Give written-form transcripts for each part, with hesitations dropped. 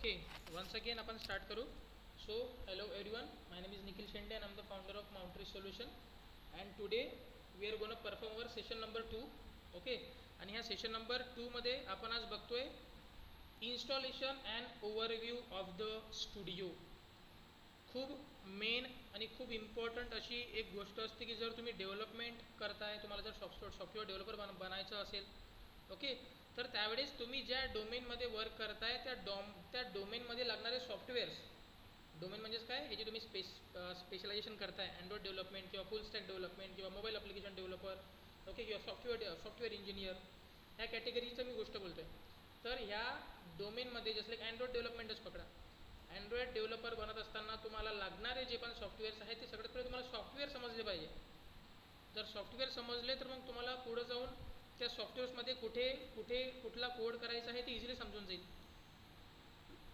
Okay, once again आपण start करू. So hello everyone, my name is Nikhil Shende and I am the founder of Mountry Solution, and today we are going to perform our session number 2. Okay, आणि ह्या session number 2 मध्ये आपण आज बघतोय installation and overview of the studio. खूप main आणि खूप important अशी एक गोष्ट असते की जर तुम्ही डेव्हलपमेंट करताय, तुम्हाला जर सॉफ्टवेअर डेव्हलपर बनायचं असेल, ओके, तर त्यावेळेस तुम्ही ज्या डोमेनमध्ये वर्क करताय त्या डोमेनमध्ये लागणारे सॉफ्टवेअर्स, डोमेन म्हणजेच काय, हे जे तुम्ही स्पेशलायझेशन करताय, अँड्रॉइड डेव्हलपमेंट किंवा फुल स्टॅक डेव्हलपमेंट किंवा मोबाईल ॲप्लिकेशन डेव्हलपर, ओके, किंवा सॉफ्टवेअर इंजिनियर, ह्या कॅटेगरीचं मी गोष्ट बोलतोय. तर ह्या डोमेनमध्ये जसं की अँड्रॉइड डेव्हलपमेंटच पकडा, अँड्रॉइड डेव्हलपर बनत असताना तुम्हाला लागणारे जे पण सॉफ्टवेअर्स आहेत ते सगळ्यात पहिले तुम्हाला सॉफ्टवेअर समजले पाहिजे. जर सॉफ्टवेअर समजले तर मग तुम्हाला पुढं जाऊन त्या सॉफ्टवेअर्समध्ये कुठला कोड करायचा आहे ते इझिली समजून जाईल.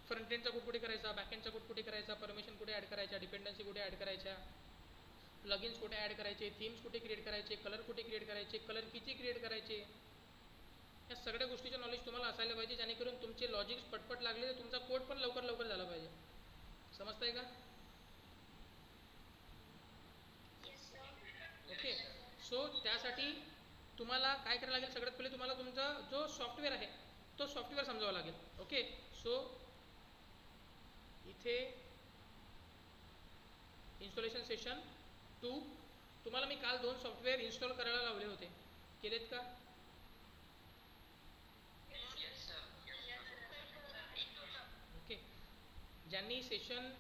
फ्रंट एंडचा कोड कुठे करायचा, बॅक एंडचा कोड कुठे करायचा, परमिशन कुठे ॲड करायच्या, डिपेंडन्सी कुठे ॲड करायच्या, प्लगइन्स कुठे ॲड करायचे, थीम्स कुठे क्रिएट करायचे, कलर कुठे क्रिएट करायचे, कलर किती क्रिएट करायचे, या सगळ्या गोष्टीचे नॉलेज तुम्हाला असायला पाहिजे, जेणेकरून तुमचे लॉजिक्स पटपट लागले तर तुमचा कोड पण लवकर झाला पाहिजे. समजताय का? ओके, सो त्यासाठी तुम्हाला काय करायला लागेल, सगळ्यात पहिले तुम्हाला तुमचा जो सॉफ्टवेअर आहे तो सॉफ्टवेअर समजावा लागेल. ओके, सो इथे इन्स्टॉलेशन सेशन 2 तुम्हाला मी काल 2 सॉफ्टवेअर इन्स्टॉल करायला लावले होते, केलेत का? ओके, ज्यांनी सेशन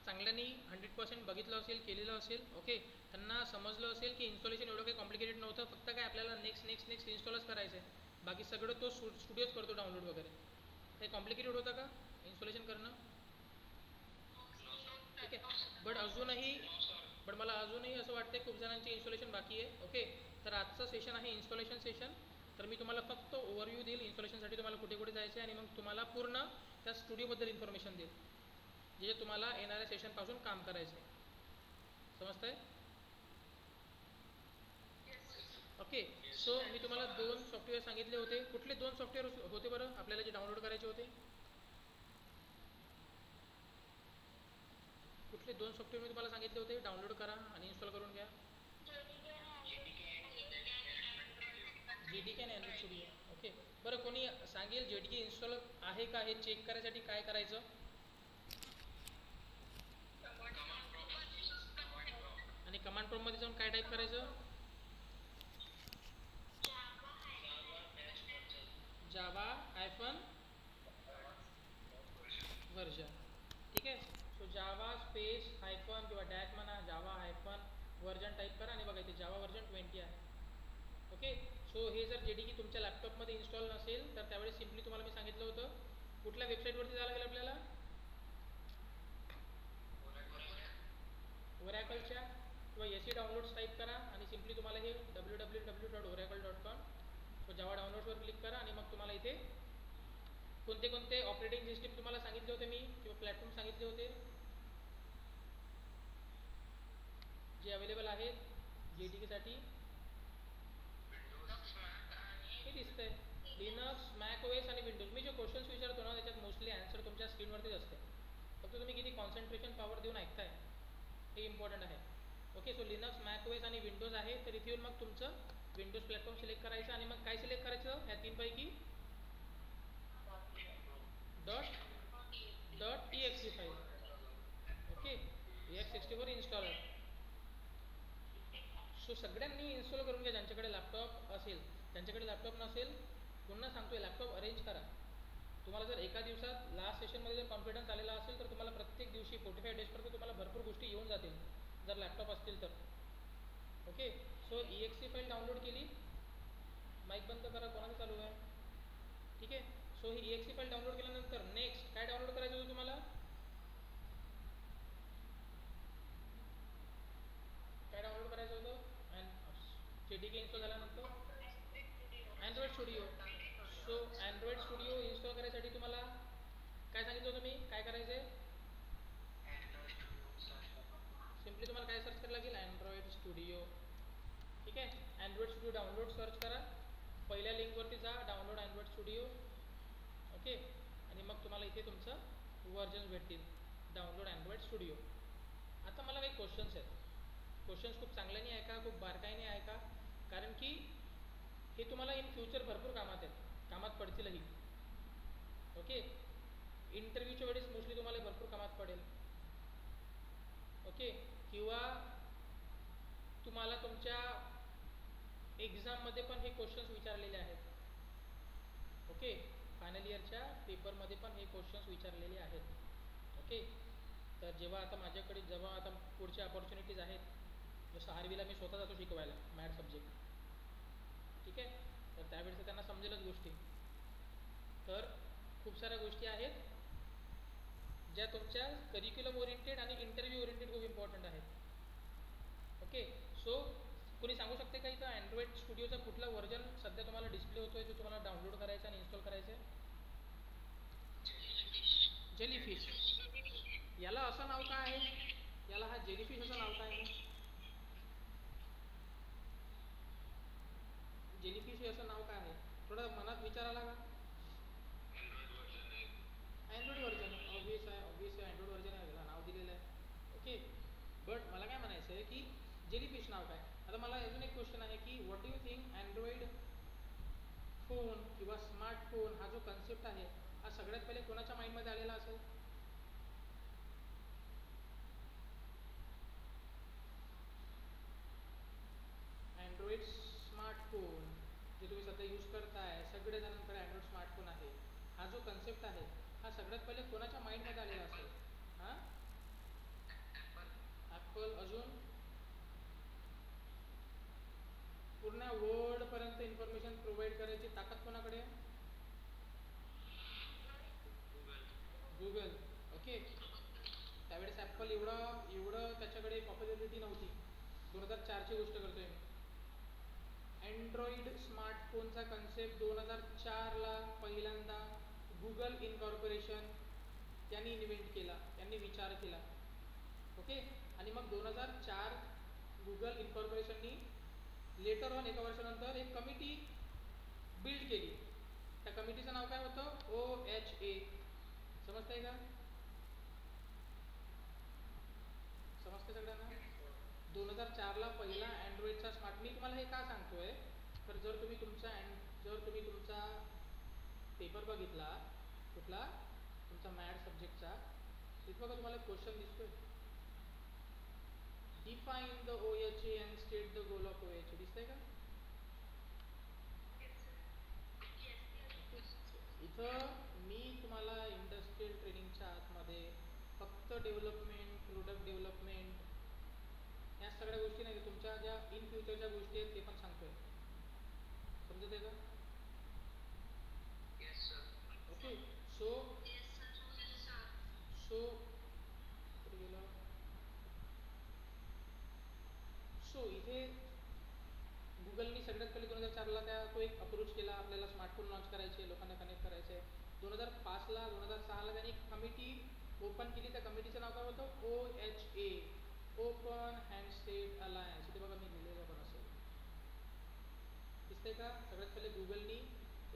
चांगल्यानी 100% बघितलं असेल, केलेलं असेल, ओके, त्यांना समजलं असेल की इन्स्टॉलेशन एवढं काही कॉम्प्लिकेटेड नव्हतं, फक्त काय आपल्याला नेक्स्ट इन्स्टॉलच करायचं आहे, बाकी सगळं तो स्टुडिओच करतो डाउनलोड वगैरे. काही कॉम्प्लिकेटेड होतं का इन्स्टॉलेशन करणं? ठीक आहे, बट मला अजूनही असं वाटतं खूप जणांची इन्स्टॉलेशन बाकी आहे. ओके, तर आजचं सेशन आहे इन्स्टॉलेशन सेशन. तर मी तुम्हाला फक्त ओव्हरव्ह्यू देईल इन्स्टॉलेशनसाठी, तुम्हाला कुठे कुठे जायचं आहे, आणि मग तुम्हाला पूर्ण त्या स्टुडिओबद्दल इन्फॉर्मेशन देईल, जे तुम्हाला येणाऱ्या सेशनपासून काम करायचं आहे. समजतंय? ओके, सो मी तुम्हाला 2 सॉफ्टवेअर सांगितले होते. कुठले 2 सॉफ्टवेअर होते बरं आपल्याला जे डाउनलोड करायचे होते? कुठले 2 सॉफ्टवेअर मी तुम्हाला सांगितले होते डाउनलोड करा आणि इन्स्टॉल करून घ्या? JDK आणि अँड्रॉइड स्टुडिओ. ओके, बरं कोणी सांगेल JDK इन्स्टॉल आहे का हे चेक करायसाठी काय करायचं? आणि कमांड प्रॉम्प्टमध्ये जाऊन काय टाईप करायचं? जावा हायफन वर्जन. ठीक आहे, सो जावा स्पेस हायफन किंवा डॅश म्हणा, जावा हायफन वर्जन टाईप करा आणि बघा इथे जावा वर्जन 20 आहे. ओके, सो हे जर JDK तुमच्या लॅपटॉपमध्ये इन्स्टॉल नसेल तर त्यावेळेस सिम्पली तुम्हाला मी सांगितलं होतं कुठल्या वेबसाईटवरती जायला लागेल आपल्याला? ओरॅकलच्या किंवा SE डाउनलोड्स टाईप करा आणि सिम्पली तुम्हाला हे www.oracle.com, सो जावा डाउनलोड्सवर क्लिक करा आणि मग तुम्हाला इथे कोणते ऑपरेटिंग सिस्टीम तुम्हाला सांगितले होते मी किंवा प्लॅटफॉर्म सांगितले होते जे अवेलेबल आहेत JDKसाठी, हे दिसतंय लिनक्स, मॅक OS आणि विंडोज. मी जे क्वेश्चन्स विचारतो ना त्याच्यात मोस्टली आन्सर तुमच्या स्क्रीनवरतीच असते, फक्त तुम्ही किती कॉन्सन्ट्रेशन पॉवर देऊन ऐकताय हे इम्पॉर्टंट आहे. Okay, so Linux, Mac OS आणि विंडोज आहे, तर इथे येऊन मग तुमचं विंडोज प्लॅटफॉर्म सिलेक्ट करायचं आणि मग काय सिलेक्ट करायचं ह्या 3 पैकी? .exe file. Okay, ex64 installer. So सगळ्यांनी इन्स्टॉल करून घ्या ज्यांच्याकडे लॅपटॉप असेल. ज्यांच्याकडे लॅपटॉप नसेल, पुन्हा सांगतोय लॅपटॉप अरेंज करा. तुम्हाला जर एका दिवसात लास्ट सेशनमध्ये जर कॉन्फिडन्स आलेला असेल तर तुम्हाला प्रत्येक दिवशी 45 डेजपर्यंत तुम्हाला भरपूर गोष्टी येऊन जातील जर लॅपटॉप असतील तर. Okay, so exe file download केली. माईक बंद करा, कोणाचं चालू आहे? ठीक आहे, सो ही exe फाईल डाउनलोड केल्यानंतर नेक्स्ट काय डाउनलोड करायचं होतं तुम्हाला? काय डाउनलोड करायचं होतं? JDK इन्स्टॉल झाल्यानंतर Android studio. So Android studio install करायसाठी तुम्हाला काय सांगितलं होतं मी, काय करायचं आहे? सिम्पली तुम्हाला काय सर्च करायला लागेल? Android studio. ठीक आहे, अँड्रॉइड स्टुडिओ डाउनलोड सर्च करा, पहिल्या लिंकवरती जा, डाउनलोड अँड्रॉइड स्टुडिओ. ओके, आणि मग तुम्हाला इथे तुमचं व्हर्जन्स भेटतील डाउनलोड अँड्रॉइड स्टुडिओ. आता मला काही क्वेश्चन्स आहेत. क्वेश्चन्स खूप चांगल्याने ऐका, खूप बारकाईने ऐका, कारण की हे तुम्हाला इन फ्युचर भरपूर कामात आहेत, कामात पडतीलही. ओके, इंटरव्ह्यूच्या वेळेस मोस्टली तुम्हाला भरपूर कामात पडेल. ओके, किंवा तुम्हाला तुमच्या एक्झाममध्ये पण हे क्वेश्चन्स विचारलेले आहेत. ओके, फायनल इयरच्या पेपरमध्ये पण हे क्वेश्चन्स विचारलेले आहेत. ओके, तर जेव्हा आता माझ्याकडे जेव्हा आता पुढच्या अपॉर्च्युनिटीज आहेत, जसं आरवीला मी स्वतः जातो शिकवायला मॅथ सब्जेक्ट, ठीक आहे, तर त्यावेळेस त्यांना समजेलच गोष्टी. तर खूप साऱ्या गोष्टी आहेत ज्या तुमच्या करिक्युलम ओरिएंटेड आणि इंटरव्ह्यू ओरिएंटेड खूप इम्पॉर्टंट आहेत. ओके, सो कोणी सांगू शकते का इथं अँड्रॉइड स्टुडिओचा कुठला व्हर्जन सध्या तुम्हाला डिस्प्ले होतोय जो तुम्हाला डाउनलोड करायचा आणि इन्स्टॉल करायचा आहे? जेलीफिश. याला असं नाव का आहे? याला हा जेलीफिश असं नाव का आहे? जेलीफिश हे असं नाव का आहे? थोडं मनात विचार आला का? अँड्रॉइड व्हर्जन ऑब्वियस आहे अँड्रॉइड व्हर्जन आहे, याला नाव दिलेलं आहे. ओके, बट मला काय म्हणायचं आहे की जेलीफिश नाव काय? आता मला अजून एक क्वेश्चन आहे की what do you think Android phone किंवा स्मार्टफोन हा जो कन्सेप्ट आहे हा सगळ्यात पहिले कोणाच्या माइंडमध्ये आलेला असेल? अँड्रॉइड स्मार्टफोन जे तुम्ही सध्या यूज करताय, सगळे जणांकडे अँड्रॉइड स्मार्टफोन आहे. हा जो कन्सेप्ट आहे हा सगळ्यात पहिले कोणाच्या माइंडमध्ये आलेला असेल? हां, ॲपल. अजून पूर्ण वर्ल्डपर्यंत इन्फॉर्मेशन प्रोव्हाइड करायची ताकद कोणाकडे आहे? गुगल. ओके, त्यावेळेस ॲपल एवढं एवढं त्याच्याकडे पॉप्युलॅरिटी नव्हती. 2004ची गोष्ट करतोय मी. अँड्रॉइड स्मार्टफोनचा कन्सेप्ट 2004ला पहिल्यांदा गुगल इनकॉर्पोरेशन यांनी इन्व्हेंट केला, त्यांनी विचार केला. ओके, आणि मग 2004 गुगल इनकॉर्पोरेशननी लेटर ऑन एका वर्षानंतर एक कमिटी बिल्ड केली. त्या कमिटीचं नाव काय होतं? OHA. समजतंय का? समजते सगळ्यांना? 2004ला पहिला अँड्रॉइडचा स्मार्ट. मी तुम्हाला हे का सांगतोय, तर जर तुम्ही तुमचा पेपर बघितला कुठला तुमचा मॅथ सब्जेक्टचा, तिथे बघा तुम्हाला क्वेश्चन दिसतोय, define the OHA and state the goal of OHA. दिसतंय का? इथं मी तुम्हाला इंडस्ट्रियल ट्रेनिंगच्या आतमध्ये फक्त डेव्हलपमेंट, प्रोडक्ट डेव्हलपमेंट या सगळ्या गोष्टी नाही, तुमच्या ज्या इन फ्युचरच्या गोष्टी आहेत ते पण सांगतोय. समजत आहे का? ओके, सो सो कुठे गेलं? सो इथे गुगलनी सगळ्यात पहिले 2004ला तो एक अप्रोच केला, आपल्याला स्मार्टफोन लॉन्च करायचे, लोकांना कनेक्ट करायचे. 2005ला 2006ला त्यांनी कमिटी ओपन केली. त्या कमिटीचं नाव काय होतं? OHA, open handset alliance. इथे बघा मी लिहिलेलं पण असेल, दिसतंय का? सगळ्यात पहिले गुगलनी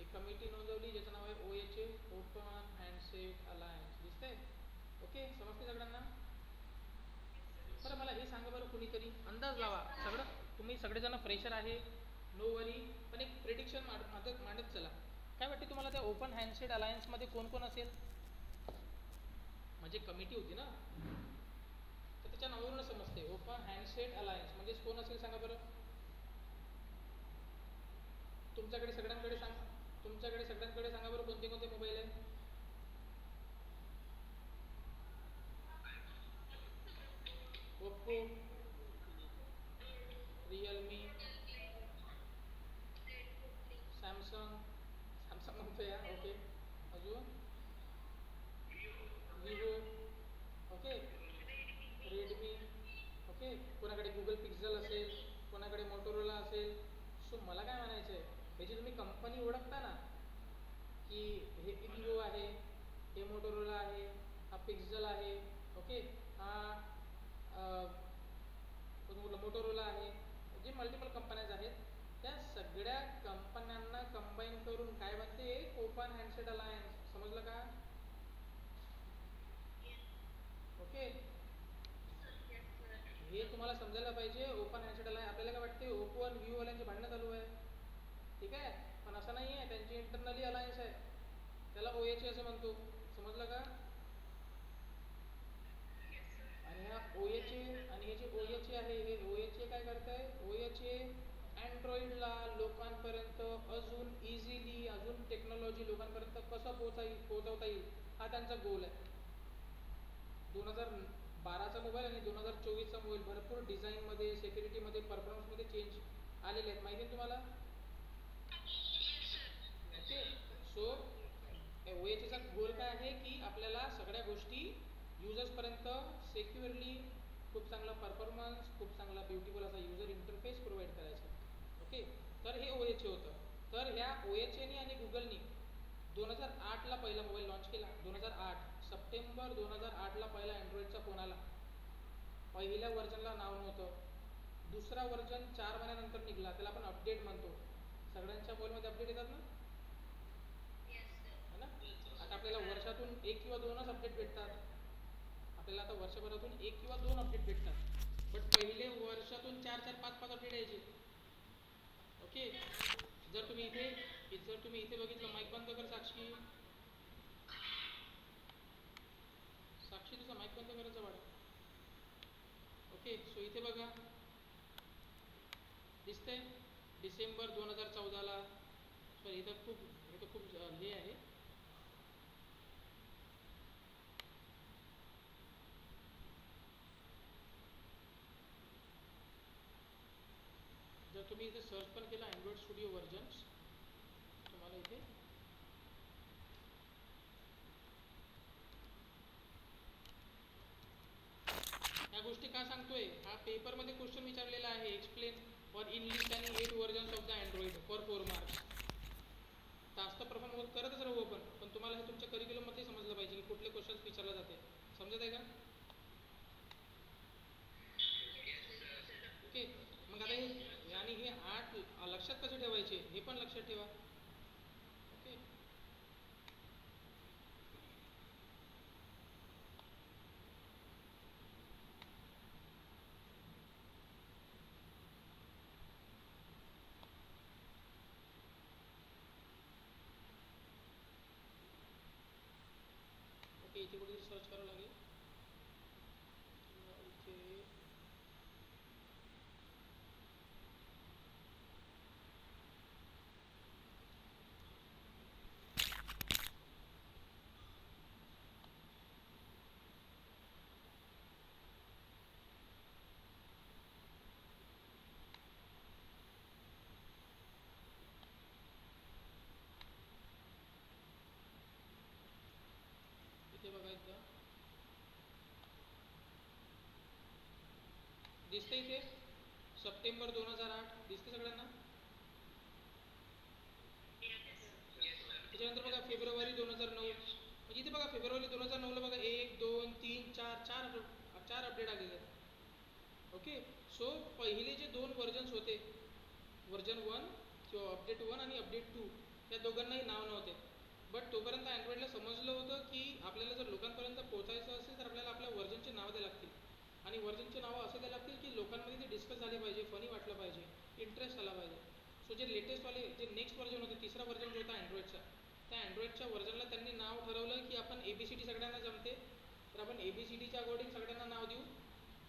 एक कमिटी नोंदवली ज्याचं नाव आहे OHA, ओपन हँडसेट अलायन्स. दिसतंय? ओके, समजते सगळ्यांना? बरं मला हे सांगा बरं, कुणीतरी अंदाज लावा. सगळं तुम्ही सगळेजण फ्रेशर आहे, नो वरी, पण एक प्रेडिक्शन मांडत चला. काय वाटते तुम्हाला त्या ओपन हँडसेट अलायन्समध्ये कोण कोण असेल? म्हणजे कमिटी होती ना, तर त्याच्या नावावरूनच समजते ओपन हँडसेट अलायन्स म्हणजे कोण असेल सांगा बरं. तुमच्याकडे सगळ्यांकडे सांगा बरं कोणते कोणते मोबाईल आहे? Oppo, Realme, Samsung. सॅमसंग म्हणतो या. ओके, अजून विवो. Okay, Redmi. ओके, कोणाकडे गुगल पिक्सेल असेल, कोणाकडे मोटोरोला असेल. सो मला काय म्हणायचं आहे, हे जे तुम्ही कंपनी ओळखता ना, की हे विवो आहे, हे मोटोरोला आहे, हा पिक्सेल आहे, ओके, हा मोटोरोला आहे, जे मल्टिपल कंपन्याज आहेत, त्या सगळ्या कंपन्यांना कंबाईन करून काय बनते? Open handset alliance. समजलं का? असे म्हणतो, समजलं का? आणि हा OHA आणि हे जे OHA आहे, हे OHA काय करतंय? OHA अँड्रॉइडला लोकांपर्यंत अजून इझिली, अजून टेक्नॉलॉजी लोकांपर्यंत कसं पोहोचवता येईल, हा त्यांचा गोल आहे. 2012चा मोबाईल आणि 2024चा मोबाईल भरपूर डिझाईनमध्ये, सेक्युरिटीमध्ये, परफॉर्मन्समध्ये चेंज आलेले आहेत, माहिती आहे तुम्हाला? ओके. सो OHAचा गोल काय आहे की आपल्याला सगळ्या गोष्टी युजर्सपर्यंत सेक्युअरली, खूप चांगला परफॉर्मन्स, खूप चांगला ब्युटिफुल असा युजर इंटरफेस प्रोव्हाइड करायचा. ओके. तर हे OHA होतं. तर ह्या OHAने आणि गुगलनी 2008ला पहिला मोबाईल लॉन्च केला. 2008 सप्टेंबर 2008ला पहिला अँड्रॉइडचा फोन आला. पहिल्या व्हर्जनला नाव नव्हतं. दुसरा व्हर्जन 4 महिन्यानंतर निघाला, त्याला आपण अपडेट म्हणतो. सगळ्यांच्या मोबाईलमध्ये अपडेट येतात ना, है ना? आता आपल्याला वर्षातून एक किंवा दोनच अपडेट भेटतात. आपल्याला आता वर्षभरातून एक किंवा दोन अपडेट भेटतात, बट पहिले वर्षातून 4-4, 5-5 अपडेट यायचे. ओके. जर तुम्ही इथे बघितलं, माईक बंद कर साक्षी. साक्षी तुझा माईक बंद करायचा वाढ. ओके. सो इथे बघा, दिसतंय डिसेंबर 2014ला. सॉरी, इथं खूप हे आहे. जर तुम्ही इथे सर्च पण केलं अँड्रॉइड स्टुडिओ व्हर्जन्स, तुम्हाला इथे ह्या गोष्टी का सांगतोय? हा पेपरमध्ये क्वेश्चन विचारलेला आहे. एक्सप्लेन फॉर इन लिस्ट आणि 8 versions of the Android for 4 marks. जास्त परफॉर्म करतच राहू आपण, पण तुम्हाला हे तुमच्या करिक्युलममध्ये समजलं पाहिजे की कुठले क्वेश्चन विचारले जाते. समजत आहे का? ओके. मग आता हे आणि हे 8 लक्षात कसे ठेवायचे हे पण लक्षात ठेवा. ओके. ओके. इथे कुठेतरी सर्च करावं लागेल. इथे बघा, एकदा दिसतं इथे सप्टेंबर 2008 दिसते सगळ्यांना. त्याच्यानंतर बघा फेब्रुवारी 2009, म्हणजे इथे बघा फेब्रुवारी 2009ला बघा 1, 2, 3, 4 चार अपडेट आलेले आहेत. ओके. सो पहिले जे दोन व्हर्जन्स होते, व्हर्जन 1 किंवा अपडेट 1 आणि अपडेट 2, त्या दोघांनाही नाव नव्हते. बट तोपर्यंत अँड्रॉइडला समजलं होतं की आपल्याला जर लोकांपर्यंत पोहोचायचं असेल तर आपल्याला आपल्या व्हर्जनचे नाव द्यावे लागतील. आणि व्हर्जनचे नावं असे द्यावे लागतील की लोकांमध्ये ते डिस्कस झाले पाहिजे, फनी वाटलं पाहिजे, इंटरेस्ट आला पाहिजे. सो जे लेटेस्टवाले जे नेक्स्ट व्हर्जन होते, तिसरा व्हर्जन जो होता अँड्रॉइडचा, त्या अँड्रॉइडच्या व्हर्जनला त्यांनी नाव ठरवलं की आपण ABCD सगळ्यांना जमते, तर आपण ABCDच्या अकॉर्डिंग सगळ्यांना नाव देऊ.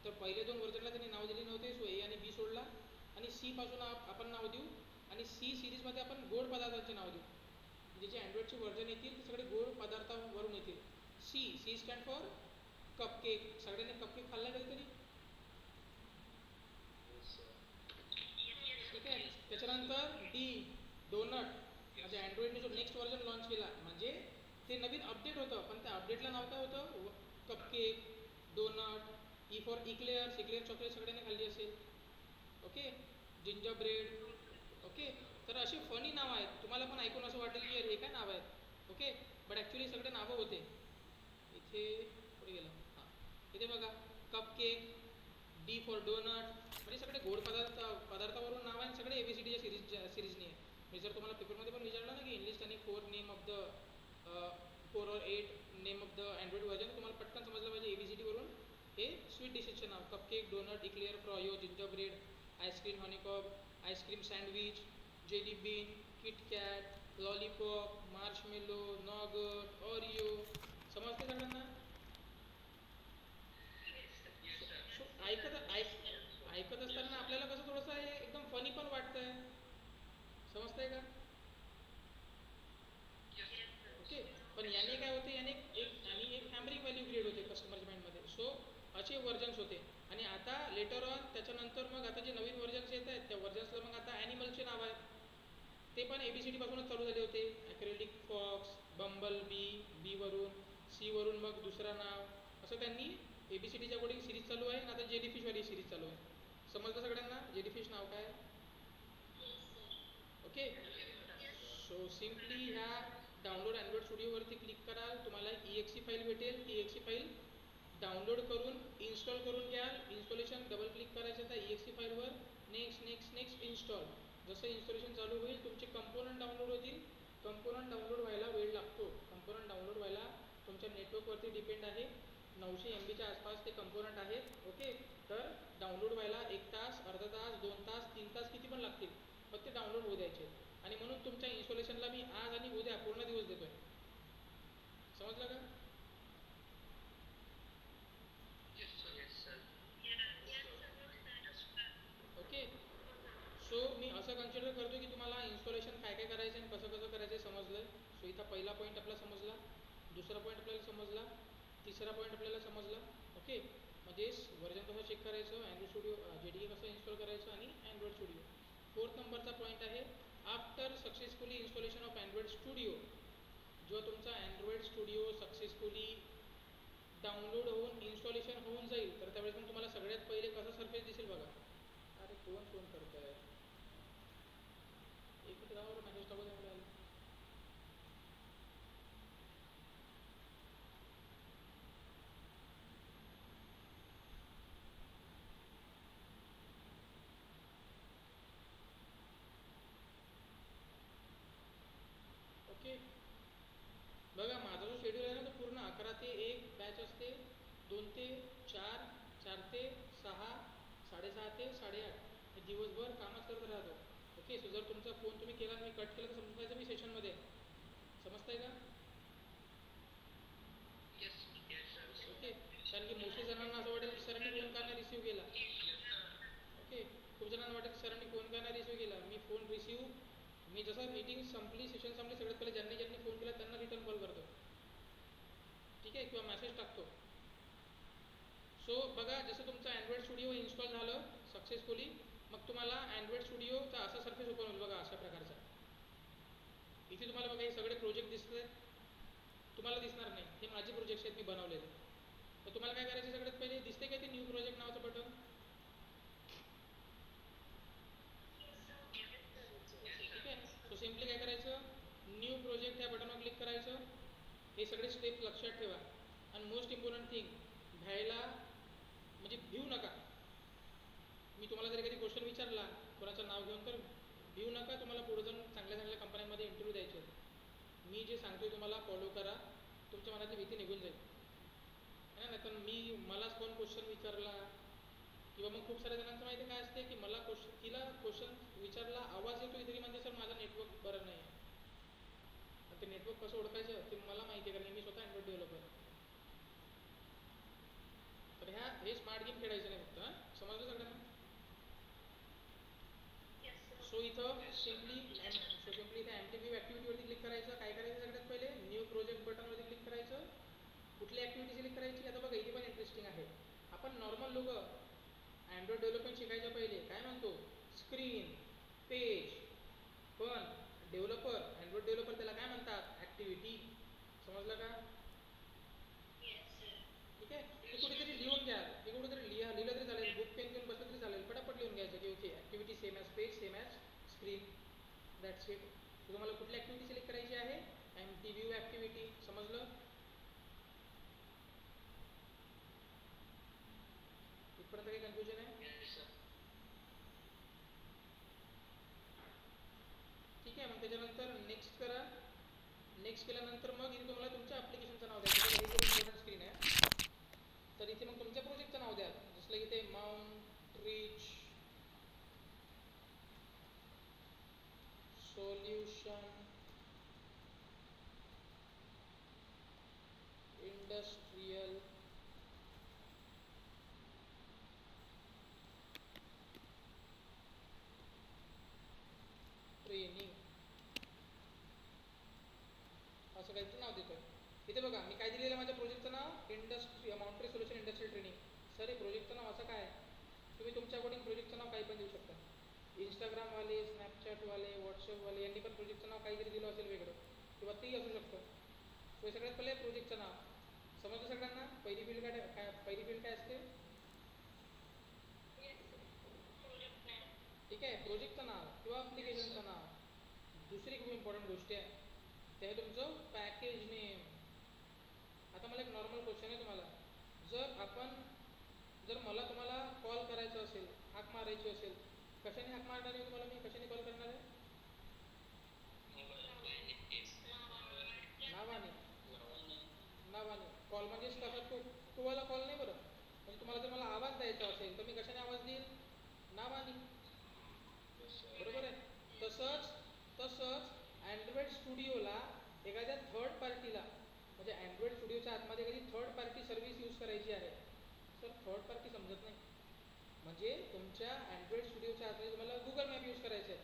तर पहिले दोन व्हर्जनला त्यांनी नाव दिले नव्हते. सो A आणि B सोडला आणि C पासून आपण नाव देऊ. आणि C सिरीजमध्ये आपण गोड पदार्थांचे नाव देऊ. म्हणजे जे अँड्रॉइडचे व्हर्जन येतील ते सगळे गोड पदार्थावरून येतील. C stand for cupcake. सगळ्यांनी कपकेक खाल्ला कधीतरी? ठीक आहे. त्याच्यानंतर D डोनट. म्हणजे अँड्रॉइडने जो नेक्स्ट व्हर्जन लॉन्च केला, म्हणजे ते नवीन अपडेट होतं, पण त्या अपडेटला नाव काय होतं? Cupcake, donut. E for eclairs. Eclair chocolate सगळ्यांनी खाल्ली असेल. ओके. Gingerbread. ओके. तर अशी फनी नावं आहेत. तुम्हाला पण ऐकून असं वाटेल की हे काय नाव आहेत. ओके. बट ॲक्च्युली सगळे नावं होते. इथे पुढे गेलं. हां, इथे बघा कपकेक, D फॉर डोनट. म्हणजे सगळे गोड पदार्थावरून नाव आहे, सगळे ABCDच्या सिरीजनी आहे. म्हणजे जर तुम्हाला पेपरमध्ये पण विचारलं ना की इनलिस्ट आणि 4 name of the 4 or 8 name of the Android version, तुम्हाला पटकन समजलं पाहिजे ABCD वरून हे स्वीट डिशेसचे नाव: cupcake, donut, eclair, froyo, gingerbread, ice cream honeycomb, ice cream sandwich, jelly bean, KitKat, lollipop, marshmallow, nougat, Oreo. समजते सगळ्यांना? सो ऐकत असताना आपल्याला कसं थोडंसं हे एकदम फनी पण वाटतंय. समजतंय का? ओके. पण याने काय होते, याने एक हॅमरिंग व्हॅल्यू क्रिएट होते कस्टमरच्या माइंडमध्ये. सो असे व्हर्जन्स होते. आणि आता लेटर ऑन त्याच्यानंतर मग आता जे नवीन व्हर्जन्स येत आहेत त्या व्हर्जन्सला मग आता ॲनिमलचे नाव आहेत. ते पण ABCD पासूनच चालू झाले होते. ॲक्रेलिक फॉक्स, बंबल बी, बी वरून, सी वरून मग दुसरं नाव, असं त्यांनी ABCDच्या कोडिंग सिरीज चालू आहे. आणि आता जेलीफिशवाली सिरीज चालू आहे. समजतं सगळ्यांना जेलीफिश नाव काय? ओके. सो सिम्पली ह्या डाउनलोड अँड्रॉइड स्टुडिओवरती क्लिक कराल, तुम्हाला EXE फाईल भेटेल. ती EXE फाईल डाउनलोड करून इन्स्टॉल करून घ्याल. इन्स्टॉलेशन डबल क्लिक करायचं त्या EXE फाईलवर. Next next next install. जसं इन्स्टॉलेशन चालू होईल तुमचे कंपोनंट डाउनलोड होतील. कंपोनंट डाउनलोड व्हायला वेळ लागतो. कंपोनंट डाउनलोड व्हायला तुमच्या नेटवर्कवरती डिपेंड आहे. 900 MBच्या आसपास ते कंपोनंट आहेत. ओके. तर डाउनलोड व्हायला 1 तास, अर्धा तास, 2 तास, 3 तास किती पण लागतील, फक्त डाउनलोड होऊ द्यायचे. आणि म्हणून तुमच्या इन्स्टॉलेशनला मी आज आणि उद्या पूर्ण दिवस देतोय. समजलं का? ओके. सो मी असं कन्सिडर करतो की तुम्हाला इन्स्टॉलेशन काय काय करायचं आणि कसं कसं करायचं समजलं. सो इथं पहिला पॉईंट आपला समजला, दुसरा पॉईंट आपल्याला समजला, तिसरा पॉईंट आपल्याला समजला. ओके. म्हणजेच व्हर्जन कसं चेक करायचं, अँड्रॉइड स्टुडिओ JDK कसं इन्स्टॉल करायचं आणि अँड्रॉइड स्टुडिओ. फोर्थ नंबरचा पॉईंट आहे after successfully installation of Android studio. जेव्हा तुमचा अँड्रॉइड स्टुडिओ सक्सेसफुली डाउनलोड होऊन इन्स्टॉलेशन होऊन जाईल, तर त्यावेळेस पण तुम्हाला सगळ्यात पहिले कसं सरफेस दिसेल बघा. अरे कोण फोन करत आहे? एक मिनिट राहा, मेसेज टाकू द्या मला. ओके. बघा माझा जो शेड्यूल आहे ना, तो पूर्ण 11 ते 1 बॅच असते, 2 ते 4, 4 ते 6, 6:30 ते 8:30 हे दिवसभर कामच करत राहतो. ओके. सो जर तुमचा फोन तुम्ही केला, मी कट केला, तर समजायचं मी सेशनमध्ये. समजताय का? ओके. कारण की मोस्टली जणांना असं वाटेल की सरांनी फोन का नाही रिसीव्ह केला. ओके. खूप जणांना वाटेल सरांनी फोन का नाही रिसीव्ह केला. मी फोन रिसीव्ह, मी जसं मीटिंग संपली, सेशन संपली, सगळ्यात पहिले ज्यांनी ज्यांनी फोन केला त्यांना रिटर्न कॉल करतो. ठीक आहे, किंवा मेसेज टाकतो. सो बघा, जसं तुमचं अँड्रॉइड स्टुडिओ इन्स्टॉल झालं सक्सेसफुली, मग तुम्हाला अँड्रॉइड स्टुडिओचा असा सरफेस ओपन होईल बघा, अशा प्रकारचा. इथे तुम्हाला बघा हे सगळे प्रोजेक्ट दिसत आहेत. तुम्हाला दिसणार नाही, हे माझे प्रोजेक्ट्स आहेत, मी बनवलेले. तर तुम्हाला काय करायचं, सगळ्यात पहिले दिसते का ते न्यू प्रोजेक्ट नावाचं बटन? ठीक आहे. सो सिम्पली काय करायचं, न्यू प्रोजेक्ट या बटनवर क्लिक करायचं. हे सगळे स्टेप लक्षात ठेवा. आणि मोस्ट इम्पॉर्टंट थिंग, भ्यायला म्हणजे भिऊ नका. मी तुम्हाला जर कधी क्वेश्चन विचारला कोणाचं नाव घेऊन, तर भिऊ नका. तुम्हाला पुढे जाऊन चांगल्या चांगल्या कंपन्यांमध्ये इंटरव्ह्यू द्यायचे आहेत. मी जे सांगतोय तुम्हाला फॉलो करा, तुमच्या मनातली भीती निघून जाईल. है ना? तर मलाच कोण क्वेश्चन विचारला, किंवा मग खूप साऱ्या जणांचं माहिती काय असते की मला तिला क्वेश्चन विचारला, आवाज येतो तरी म्हणजे सर माझं नेटवर्क बरं नाही आहे. ते नेटवर्क कसं ओळखायचं ते मला माहिती आहे, कारण मी स्वतः अँड्रॉइड डेव्हलपर. तर हे स्मार्ट गेम खेळायचं नाही फक्त. समजलं सगळ्यांना? सो इथं सिम्पली इथं MTV ॲक्टिव्हिटीवरती क्लिक करायचं. काय करायचं, सगळ्यात पहिले न्यू प्रोजेक्ट बटनवरती क्लिक करायचं. कुठली ॲक्टिव्हिटी सिलेक्ट करायची? आता बघा इथे पण इंटरेस्टिंग आहे. आपण नॉर्मल लोक अँड्रॉइड डेव्हलपमेंट शिकायच्या पहिले काय म्हणतो, स्क्रीन, पेज. पण डेव्हलपर, अँड्रॉइड डेव्हलपर त्याला काय म्हणतात, ॲक्टिव्हिटी. समजलं का? ठीक आहे. हे कुठेतरी लिहून घ्या, हे कुठेतरी लिहिलं तरी चालेल, बुक पेन घेऊन बसलं तरी चालेल, पटापट लिहून घ्यायचं की okay activity same as page, same as screen. That's it. तुम्हाला कुठली ॲक्टिव्हिटी सिलेक्ट करायची आहे, MTV ॲक्टिव्हिटी. समजलं? इथपर्यंत काही कन्फ्युजन आहे? ठीक आहे. मग त्याच्यानंतर नेक्स्ट करा. नेक्स्ट केल्यानंतर मग इथे तुम्हाला तुमच्या ॲप्लिकेशनचं नाव द्यायचं. हे जर इम्पॉर्टंट स्क्रीन आहे, तर इथे मग तुमच्या प्रोजेक्टचं नाव द्या. जसं इथे mount rich solution industrial training असं काहीतरी नाव देतोय. इथे बघा मी काय दिलेलं माझ्या प्रोजेक्टचं नाव माउंटेरी सोल्युशन इंडस्ट्रियल ट्रेनिंग. सर हे प्रोजेक्टचं नाव असं काय? तुम्ही तुमच्या अकॉर्डिंग प्रोजेक्टचं नाव काही पण देऊ शकता. इंस्टाग्रामवाले, स्नॅपचॅटवाले, व्हॉट्सअपवाले यांनी पण प्रोजेक्टचं नाव काहीतरी दिलं असेल वेगळं किंवा तेही असू शकतं. सो हे सगळ्यात पहिले प्रोजेक्टचं नाव समजलं सगळ्यांना. पहिली फील्ड पहिली फील्ड काय असते? ठीक आहे, प्रोजेक्टचं नाव किंवा ॲप्लिकेशनचं नाव. दुसरी खूप इम्पॉर्टंट गोष्ट आहे ते आहे तुमचं पॅकेज नेम. आता मला एक नॉर्मल क्वेश्चन आहे तुम्हाला. जर मला तुम्हाला कॉल करायचा असेल, हाक मारायची असेल, कशाने हाक मारणार आहे तुम्हाला? मी कशाने कॉल करणार आहे? नावाने. नावाने कॉल म्हणजेच कसा तुम्हाला कॉल नाही बरं. म्हणजे तुम्हाला जर मला आवाज द्यायचा असेल तर मी कशाने आवाज देईल? नावाने. बरोबर आहे. तसंच अँड्रॉइड स्टुडिओला एखाद्या थर्ड पार्टीला म्हणजे अँड्रॉइड स्टुडिओच्या आतमध्ये एखादी थर्ड पार्टी सर्व्हिस यूज करायची आहे. सर थर्ड पार्टी समजत नाही. म्हणजे तुमच्या अँड्रॉइड स्टुडिओच्या आतमध्ये तुम्हाला गुगल मॅप यूज करायचा आहे.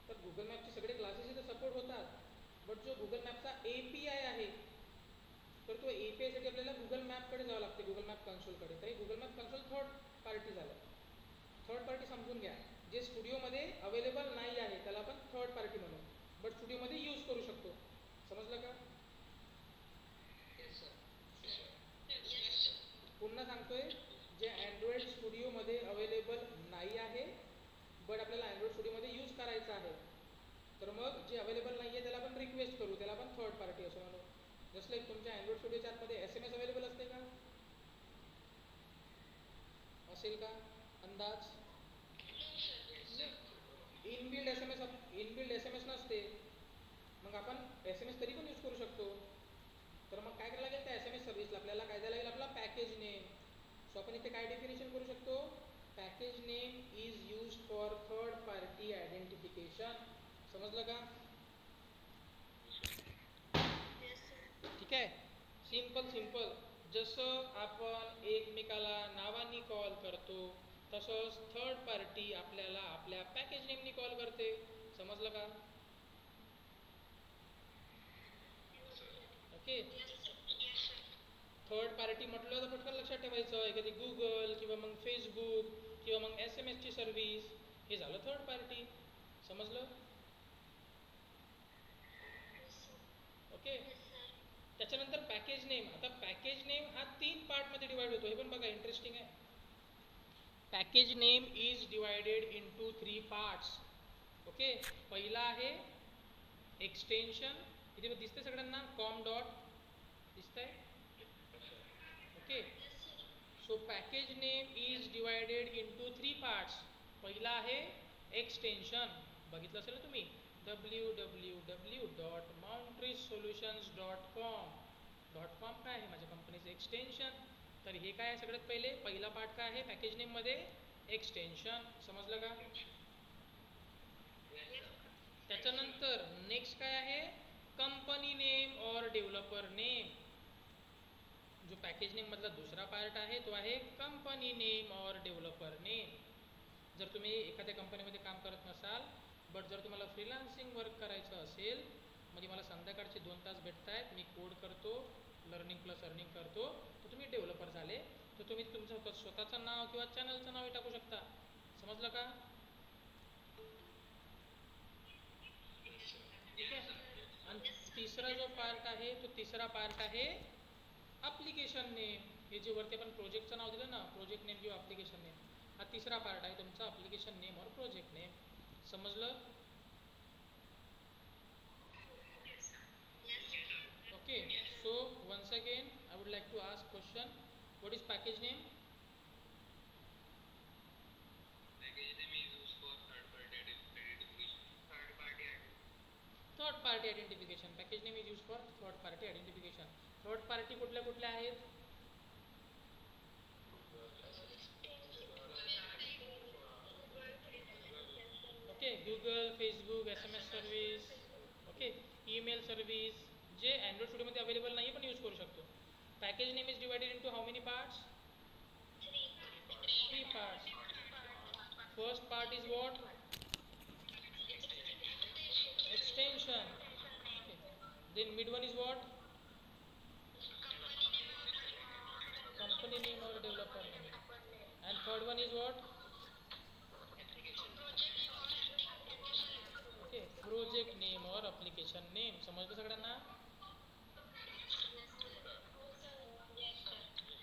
तर गुगल मॅपचे सगळे क्लासेस इथे सपोर्ट होतात. बट जो गुगल मॅपचा API आहे तर तो API साठी आपल्याला गुगल मॅपकडे जावं लागते, गुगल मॅप कन्सोलकडे. तरी Google map console third party झालं. थर्ड पार्टी समजून घ्या. जे स्टुडिओमध्ये अवेलेबल नाही आहे त्याला आपण थर्ड पार्टी म्हणू, बट स्टुडिओमध्ये यूज करू शकतो. समजलं का? पुन्हा सांगतोय, जे अँड्रॉइड स्टुडिओमध्ये अवेलेबल नाही आहे बट आपल्याला अँड्रॉइड स्टुडिओमध्ये यूज करायचं आहे, तर मग जे अवेलेबल नाही आहे त्याला आपण रिक्वेस्ट करू, त्याला आपण थर्ड पार्टी असं म्हणू. जसं एक तुमच्या अँड्रॉइड स्टुडिओच्या आतमध्ये SMS अवेलेबल असते का? असेल का अंदाज? इनबिल्ड एस एम एस नसते. मग आपण SMS तरी पण यूज करू शकतो. तर मग काय करायला लागेल त्या SMS सर्व्हिसला? आपल्याला काय द्यायला लागेल? आपला पॅकेज नेम. सो आपण इथे काय डेफिनेशन करू शकतो? Package name is use for third party identification. समजलं का? ठीक आहे, सिंपल. जसं आपण एकमेकाला नावानी कॉल करतो तसंच थर्ड पार्टी आपल्याला आपल्या पॅकेज नेमनी कॉल करते. समजलं का? ओके. थर्ड पार्टी म्हटलं तर पटकन लक्षात ठेवायचं, एखादी गुगल किंवा मग फेसबुक किंवा मग SMS ची सर्व्हिस, हे झालं थर्ड पार्टी. समजलं? ओके. त्याच्यानंतर पॅकेज नेम. आता पॅकेज नेम हा 3 पार्टमध्ये डिवाइड होतो. हे पण बघा इंटरेस्टिंग आहे. Package name is divided into 3 parts. Okay. पहिला आहे एक्सटेन्शन. इथे दिसतंय सगळ्यांना कॉम डॉट दिसतंय? Okay. So package name is divided into 3 parts. पहिला आहे एक्सटेन्शन. बघितलं असेल ना तुम्ही, www.mountrisolutions.com. .com काय आहे? माझ्या कंपनीचं एक्सटेन्शन. तर हे काय आहे? सगळ्यात पहिले पहिला पार्ट काय आहे पॅकेज नेम मध्ये? एक्सटेन्शन. समजलं का? त्याच्यानंतर नेक्स्ट काय आहे? कंपनी नेम और डेव्हलपर नेम. जो पॅकेज नेम मधला दुसरा पार्ट आहे तो आहे कंपनी नेम और डेव्हलपर नेम. जर तुम्ही एखाद्या कंपनीमध्ये काम करत नसाल बट जर तुम्हाला फ्रीलान्सिंग वर्क करायचं असेल, म्हणजे मला संध्याकाळचे 2 तास भेटत आहेत, मी कोड करतो, लर्निंग प्लस अर्निंग करतो, तर तुम्ही डेव्हलपर झाले तर तुम्ही तुमचं स्वतःचं नाव किंवा चॅनलचं नावही टाकू शकता. समजलं का? ठीक आहे. आणि तिसरा जो पार्ट आहे तो तिसरा पार्ट आहे ॲप्लिकेशन नेम. हे जे वरती आपण प्रोजेक्टचं नाव दिलं ना, प्रोजेक्ट नेम किंवा ॲप्लिकेशन नेम, हा तिसरा पार्ट आहे तुमचा ॲप्लिकेशन नेम और प्रोजेक्ट नेम. समजलं? Okay. So once again I would like to ask question, what is package name? Package name is used for third party identification. Third party identification. Package name is used for third party identification. Third party कुठल्या कुठल्या आहेत? Okay. Google, Facebook, SMS service, okay, email service, जे Android स्टुडिओमध्ये available नाही पण use करू शकतो. Package name is divided into how many parts? Three parts. First part is what? Extension. Okay. Then mid one is what? Company name or developer name. And third one is what? Okay. Project name or application name. समजलं सगळ्यांना?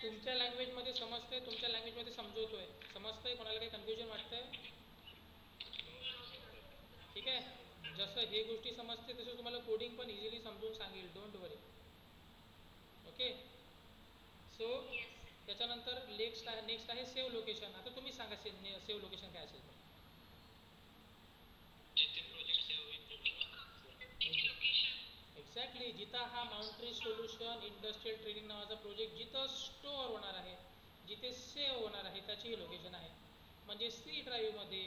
तुमच्या language मध्ये समजतंय, तुमच्या language मध्ये समजवतोय, समजतंय? कोणाला काही कन्फ्युजन वाटतंय? ठीक आहे. जसं हे गोष्टी समजते तसं तुम्हाला कोडिंग पण इझिली समजून सांगेल. Don't worry. ओके. सो त्याच्यानंतर नेक्स्ट आहे सेव्ह लोकेशन. आता तुम्ही सांगा सेव्ह लोकेशन काय असेल. एक्झॅक्टली. जिथं हा माउंट्री सोल्युशन इंडस्ट्रियल ट्रेनिंग नावाचा प्रोजेक्ट जिथं स्टोअर होणार आहे, जिथे सेव्ह होणार आहे, त्याची ही लोकेशन आहे. म्हणजे सी ड्राईव्हमध्ये,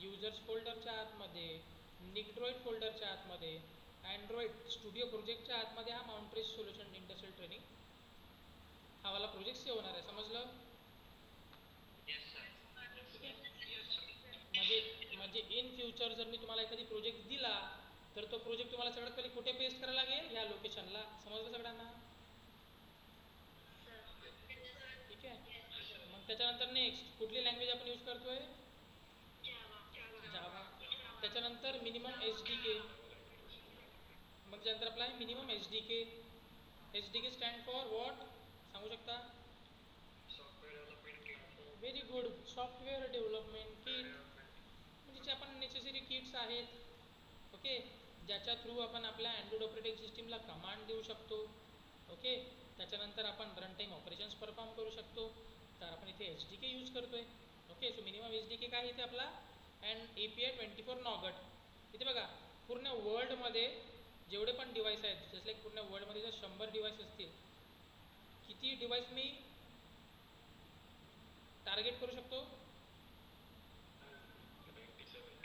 युजर्स फोल्डरच्या आतमध्ये, निग्ड्रॉइड फोल्डरच्या आतमध्ये, अँड्रॉइड स्टुडिओ प्रोजेक्टच्या आतमध्ये हा माउंट्री सोल्युशन इंडस्ट्रियल ट्रेनिंग हा वाला प्रोजेक्ट सेव्ह होणार आहे. समजलं? म्हणजे इन फ्युचर जर मी तुम्हाला एखादी प्रोजेक्ट दिला तर तो प्रोजेक्ट तुम्हाला सगळ्यात पहिले कुठे पेस्ट करायला लागेल? ह्या लोकेशनला. समजलं सगळ्यांना? ठीक आहे. मग त्याच्यानंतर नेक्स्ट कुठली लँग्वेज आपण यूज करतोय? जावा. त्याच्यानंतर मिनिमम SDK. मग त्यानंतर आपला आहे minimum SDK. SDK stand for what? सांगू शकता? Very good. Software development kit. म्हणजे जे आपण नेसेसरी किट्स आहेत, ओके, ज्याच्या थ्रू आपण आपल्या अँड्रॉइड ऑपरेटिंग सिस्टीमला कमांड देऊ शकतो. ओके. त्याच्यानंतर आपण रन टाईम ऑपरेशन्स परफॉर्म करू शकतो. तर आपण इथे SDK यूज करतोय. ओके. सो मिनिमम SDK काय इथे आपला? And API 24 Nougat. इथे बघा पूर्ण वर्ल्डमध्ये जेवढे पण डिव्हाइस आहेत, जसं लाईक पूर्ण वर्ल्डमध्ये जर 100 डिव्हाइस असतील, किती डिव्हाइस मी टार्गेट करू शकतो?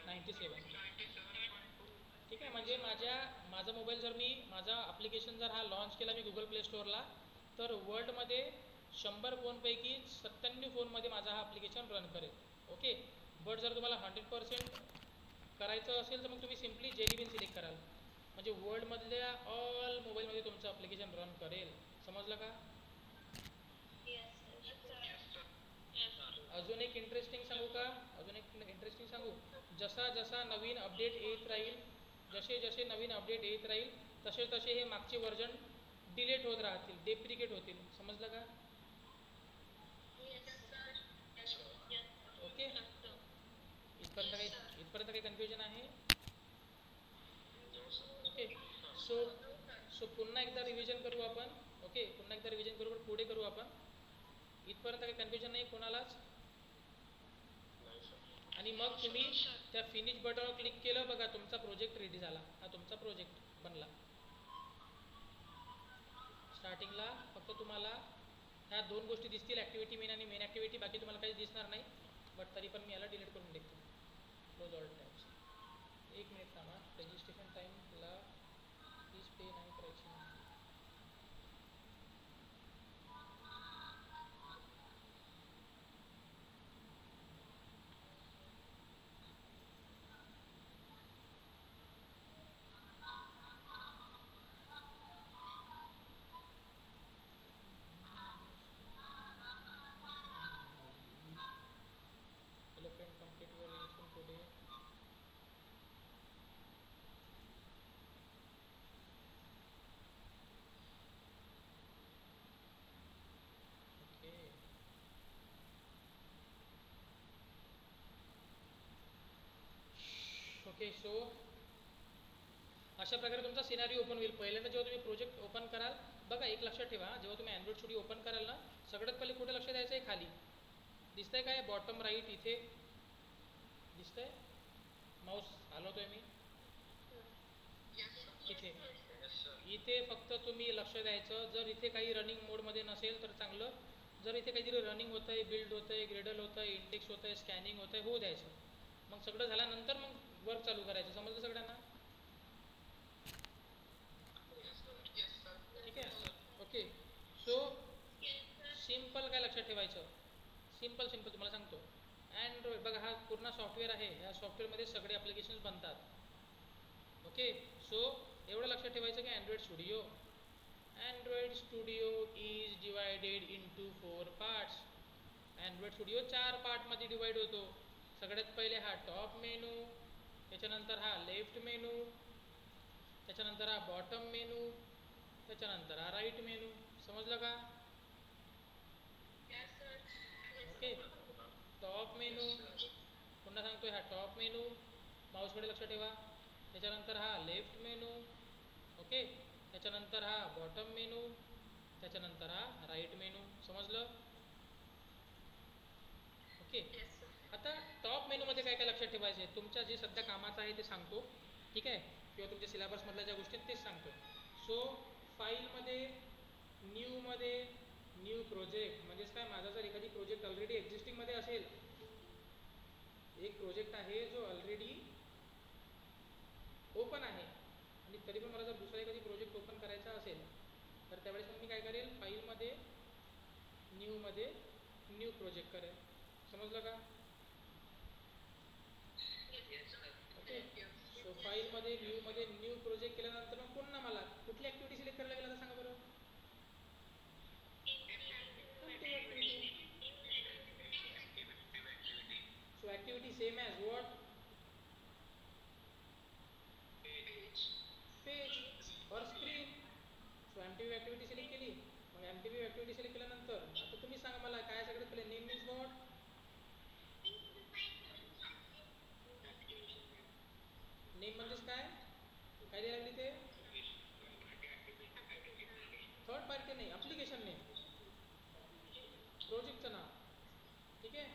97. ठीक आहे. म्हणजे माझा मोबाईल जर माझा ॲप्लिकेशन जर हा लॉन्च केला मी गुगल प्ले स्टोअरला, तर वर्ल्डमध्ये 100 फोनपैकी 97 फोनमध्ये माझा हा ॲप्लिकेशन रन करेल. ओके. बट जर तुम्हाला 100% करायचं असेल तर मग तुम्ही सिम्पली जेलीबीन सिलेक्ट कराल. म्हणजे वर्ल्डमधल्या ऑल मोबाईलमध्ये तुमचं ॲप्लिकेशन रन करेल. समजलं का? अजून एक इंटरेस्टिंग सांगू? जसा जसा नवीन अपडेट येत राहील, जसे नवीन अपडेट येत राहील, तसे हे मागचे व्हर्जन डिलीट होत राहतील, डेप्रिकेट होतील. समजलं का? ओके. इथपर्यंत काही कन्फ्युजन आहे? ओके. सो पुन्हा एकदा रिव्हिजन करू आपण. ओके. पुन्हा एकदा रिव्हिजन करू, पण पुढे करू आपण. इथपर्यंत काही कन्फ्युजन नाही कोणालाच? आणि मग तुम्ही त्या फिनिश बटनवर क्लिक केलं, बघा तुमचा प्रोजेक्ट रेडी झाला. हा तुमचा प्रोजेक्ट बनला. स्टार्टिंगला फक्त तुम्हाला ह्या दोन गोष्टी दिसतील, ॲक्टिव्हिटी मेन आणि मेन ॲक्टिव्हिटी. बाकी तुम्हाला काही दिसणार नाही. बट तरी पण मी याला डिलीट करून देतो. Close all tabs. 1 मिनिट थांबा. रजिस्ट्रेशन टाईमला फीस पे नाही करायची. ओके. सो अशा प्रकारे तुमचा सिनारी ओपन होईल. पहिल्यांदा जेव्हा तुम्ही प्रोजेक्ट ओपन कराल, बघा एक लक्षात ठेवा, जेव्हा तुम्ही अँड्रॉइड स्टुडिओ ओपन कराल ना, सगळ्यात पहिले कुठे लक्ष द्यायचं आहे? खाली दिसतंय काय? बॉटम राईट इथे दिसतंय. माऊस हलवतोय मी इथे फक्त तुम्ही लक्ष द्यायचं. जर इथे काही रनिंग मोडमध्ये नसेल तर चांगलं. जर इथे काहीतरी रनिंग होतं आहे, बिल्ड होतं आहे, ग्रेडल होतं आहे, इंडेक्स होतं आहे, स्कॅनिंग होतं आहे, होऊ द्यायचं. मग सगळं झाल्यानंतर मग वर्क चालू करायचं. समजलं सगळ्यांना? ठीक आहे. ओके. सो लक्षात ठेवायचं, सिम्पल तुम्हाला सांगतो. अँड्रॉइड बघा, हा पूर्ण सॉफ्टवेअर आहे, या सॉफ्टवेअरमध्ये सगळे ॲप्लिकेशन्स बनतात. ओके, सो एवढं लक्षात ठेवायचं की Android studio is divided into 4 parts. Android studio 4 पार्टमध्ये डिवाइड होतो. सगळ्यात पहिले हा टॉप मेनू, त्याच्यानंतर हा लेफ्ट मेनू, त्याच्यानंतर हा बॉटम मेनू, त्याच्यानंतर हा राईट मेनू. समजलं का? ओके, टॉप मेनू पुन्हा सांगतोय, हा टॉप मेनू माऊसकडे लक्ष ठेवा. त्याच्यानंतर हा लेफ्ट मेनू. ओके, त्याच्यानंतर हा बॉटम मेनू, त्याच्यानंतर हा राईट मेनू. समजलं? ओके, आता टॉप मेनूमध्ये काय काय लक्षात ठेवायचे, तुमच्या जे सध्या कामाचं आहे ते सांगतो, ठीक आहे, किंवा तुमच्या सिलेबसमधल्या ज्या गोष्टी तेच सांगतो. सो फाईलमध्ये न्यू प्रोजेक्ट म्हणजेच काय, माझा जर एखादी प्रोजेक्ट ऑलरेडी एक्झिस्टिंगमध्ये असेल, एक प्रोजेक्ट आहे जो ऑलरेडी ओपन आहे आणि तरी पण मला जर दुसरा एखादी प्रोजेक्ट ओपन करायचा असेल, तर त्यावेळेस मग मी काय करेल, फाईलमध्ये न्यू प्रोजेक्ट करेल. समजलं का? ओके, सो फाईलमध्ये न्यू प्रोजेक्ट केल्यानंतर मग पुन्हा मला कुठली ॲक्टिव्हिटी सिलेक्ट करायला लागेल, आता सांगा बरं. So activity same as what, page और screen. So MTV activity select केली. मग एमटीव्ही ॲक्टिव्हिटी सिलेक्ट केल्यानंतर आता तुम्ही सांगा मला काय सगळ्यात पहिले, नेम इज वॉट, नेम म्हणजेच काय काय द्यायला लागली, ते थर्ड पार्टी नाही, अप्लिकेशन नेम, प्रोजेक्टचं नाव. ठीक आहे,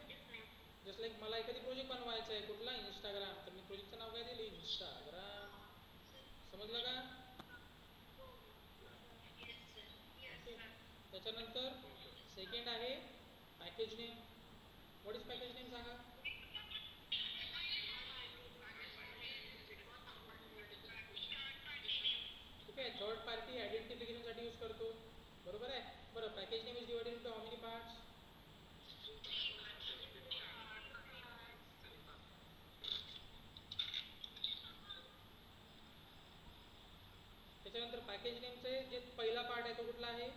जसं लाईक मला एखादी प्रोजेक्ट बनवायचा आहे, कुठला, इंस्टाग्राम, तर मी प्रोजेक्टचं नाव काय दिलं, इंस्टाग्राम. समजलं का? त्याच्यानंतर सेकंड आहे package name. What is package name सांगा. ठीक आहे, थर्ड पार्टी आयडेंटिफिकेशनसाठी यूज करतो, बरोबर आहे. बरं, package name is divided into how many parts, त्याच्यानंतर पॅकेज नेमचे जे पहिला पार्ट आहे तो कुठला आहे,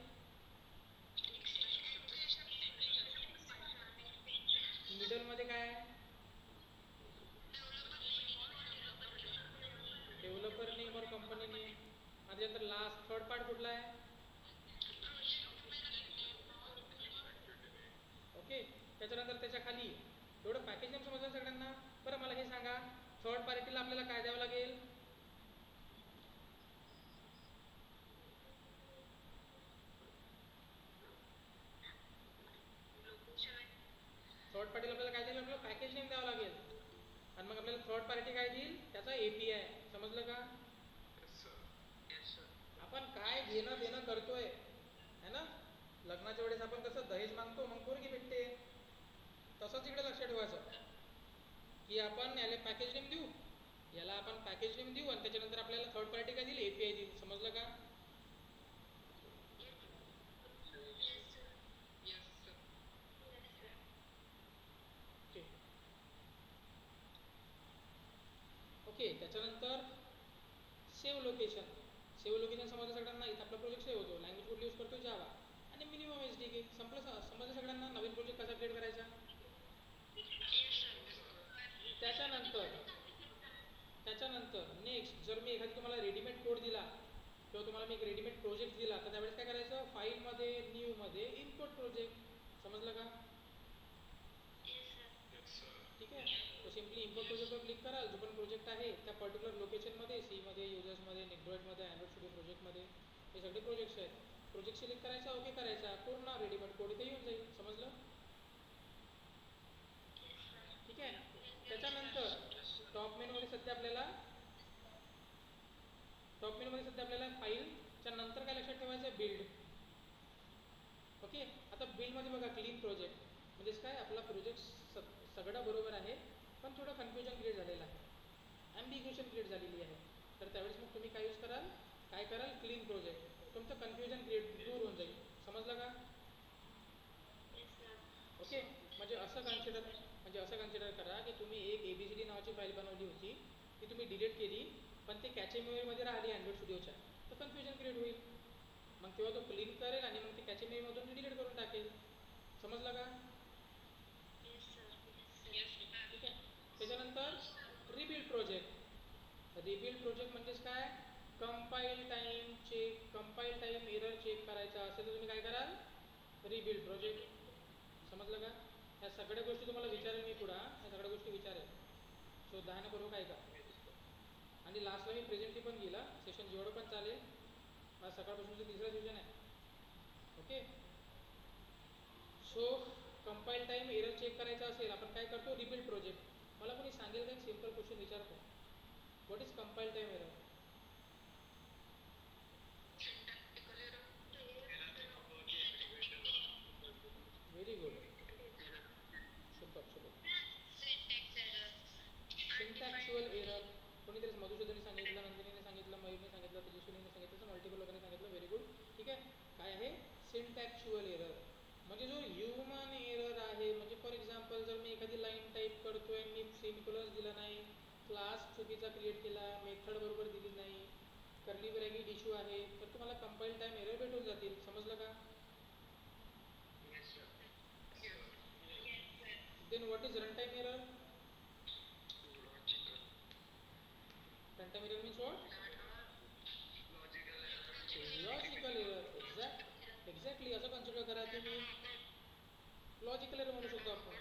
मिडलमध्ये काय आहे, डेव्हलपर नेम और कंपनी नेम. आणि त्यानंतर लास्ट थर्ड पार्ट कुठला आहे, ओके. त्याच्यानंतर त्याच्या खाली एवढं पॅकेज नेम समजलं सगळ्यांना. बरं मला हे सांगा, थर्ड पार्टीला आपल्याला काय द्यावं लागेल, थर्ड पार्टीला आपल्याला काय देईल, आपल्याला पॅकेज नेम द्यावं लागेल. आणि मग आपल्याला थर्ड पार्टी काय देईल, त्याचा एपीआय. समजलं का? आपण काय घेणं देणं करतोय है ना, लग्नाच्या वेळेस आपण कसं दहेज मागतो मग पोरगी भेटते, तसंच इकडे लक्षात ठेवायचं की आपण याला पॅकेज नेम देऊ, याला आपण पॅकेज नेम देऊ आणि त्याच्यानंतर आपल्याला थर्ड पार्टी काय देईल, एपीआय देईल. समजलं का? ओके ओके, त्याच्यानंतर सेव्ह लोकेशन. सेव्ह लोकेशन समजलं सगळ्यांना, इथं आपला प्रोजेक्ट सेव्ह होतो. लँग्वेज कुठली यूज करतो, जावा. आणि मिनिमम एसडीके. समजलं सगळ्यांना. नवीन प्रोजेक्ट कसा क्रिएट करायचा. त्याच्यानंतर नेक्स्ट, जर मी एखादी तुम्हाला रेडीमेड कोड दिला किंवा तुम्हाला मी एक रेडीमेड प्रोजेक्ट दिला, तर त्यावेळेस काय करायचं, फाईलमध्ये न्यूमध्ये इम्पोर्ट प्रोजेक्ट. समजलं का? ठीक आहे, तो सिम्पली इम्पोर्ट प्रोजेक्टवर क्लिक कराल, जो पण प्रोजेक्ट आहे त्या पर्टिक्युलर लोकेशनमध्ये, सीमध्ये, युजर्समध्ये, नेटवर्कमध्ये, अँड्रॉइड स्टुडिओ प्रोजेक्टमध्ये, हे सगळे प्रोजेक्ट्स आहेत. प्रोजेक्ट सिलेक्ट करायचा, ओके करायचा, पूर्ण रेडीमेड कोड इथे येऊन जाईल. समजलं? ठीक आहे. त्याच्यानंतर टॉप मेनूमध्ये सध्या आपल्याला फाईलच्या नंतर काय लक्षात ठेवायचं, बिल्ड. ओके, आता बिल्डमध्ये बघा, क्लीन प्रोजेक्ट म्हणजेच काय, आपला प्रोजेक्ट सगळं बरोबर आहे पण थोडं कन्फ्युजन क्रिएट झालेलं आहे, ॲम्बिग्युएशन क्रिएट झालेली आहे. तर त्यावेळेस मग तुम्ही काय यूज कराल, क्लीन प्रोजेक्ट. तुमचं कन्फ्युजन क्रिएट दूर होऊन जाईल. समजलं का? फाईल बनवली होती ती तुम्ही डिलीट केली पण ते कॅचे मेमरीमध्ये राहिली अँड्रॉइड स्टुडिओच्या, तर कन्फ्युजन क्रिएट होईल. मग तेव्हा तो क्लीन करेल आणि मग ते कॅचे मेमरीमधून डिलीट करून टाकेल. समजलं का? ठीक आहे. त्याच्यानंतर रिबिल्ड प्रोजेक्ट. रिबिल्ड प्रोजेक्ट म्हणजेच काय? Compile time check, compile time error check करायचा असेल तर तुम्ही काय कराल? Rebuild project. समजलं का? ह्या सगळ्या गोष्टी तुम्हाला विचारेल मी पुढं, ह्या सगळ्या गोष्टी विचारेल. सो ध्यान करू काय का. आणि लास्टला मी प्रेझेंटी पण गेला, सेशन जेवढं पण चालेल. आज सकाळपासूनचं तिसरं सेशन आहे. Okay. So compile time error check करायचा असेल आपण काय करतो? Rebuild project. मला कोणी सांगेल का? एक सिम्पल क्वेश्चन विचारतो. What is compile time error? Very good. Super super. Syntactical error. कोणीतरी मधुसूदनने सांगितलं, नंदिनीने सांगितलं, मयूरने सांगितलं, तेजस्विनीने सांगितलं, मल्टिपल लोकांनी सांगितलं. Very good. ठीक आहे. काय आहे? सिंटॅक्चुअल एरर. म्हणजे जो ह्युमन एरर आहे, म्हणजे फॉर एक्झाम्पल जर मी एखादी लाईन टाईप करतोय, मी सेमिकोलन्स दिला नाही, क्लास चुकीचा क्रिएट केला, मेथड बरोबर दिली नाही, कर्ली ब्रॅकेट इश्यू आहे, तर तुम्हाला कंपाईल टाईम एरर भेटून जातील. समजलं का? Then what is run time error? Run time error means what? Logical error. Exactly असं कन्सिडर करा तुम्ही. लॉजिकल एरर म्हणू शकतो आपण.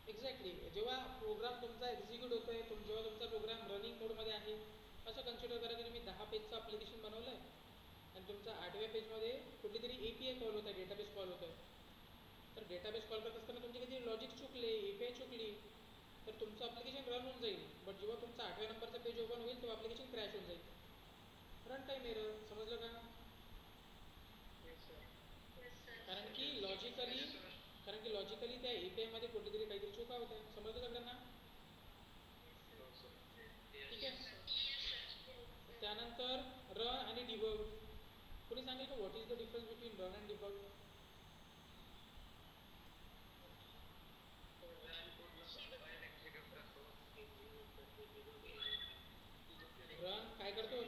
एक्झॅक्टली. जेव्हा प्रोग्राम तुमचा एक्झिक्यूट होतोय, जेव्हा तुमचा प्रोग्राम रनिंग मोडमध्ये आहे, असं कन्सिडर करा की तुम्ही 10 पेजचं ॲप्लिकेशन बनवलं आहे आणि तुमच्या 8व्या पेजमध्ये कुठली तरी API कॉल होत आहे, डेटाबेस कॉल होत आहे. तर डेटाबेस कॉल करत असताना तुमची कधी लॉजिक चुकले, API चुकली, तर तुमचं ॲप्लिकेशन रन होऊन जाईल. बट जेव्हा तुमचा 8व्या नंबरचा पेज ओपन होईल तेव्हा ॲप्लिकेशन क्रॅश होऊन जाईल. Run time error. समजलं का? कारण की लॉजिकली त्या API मध्ये कुठेतरी काहीतरी चुका होत्या. समजलं सगळ्यांना? ठीक आहे. त्यानंतर रन आणि डिबग. कोणी सांगेल का what is the difference between run and debug? Run काय करतो?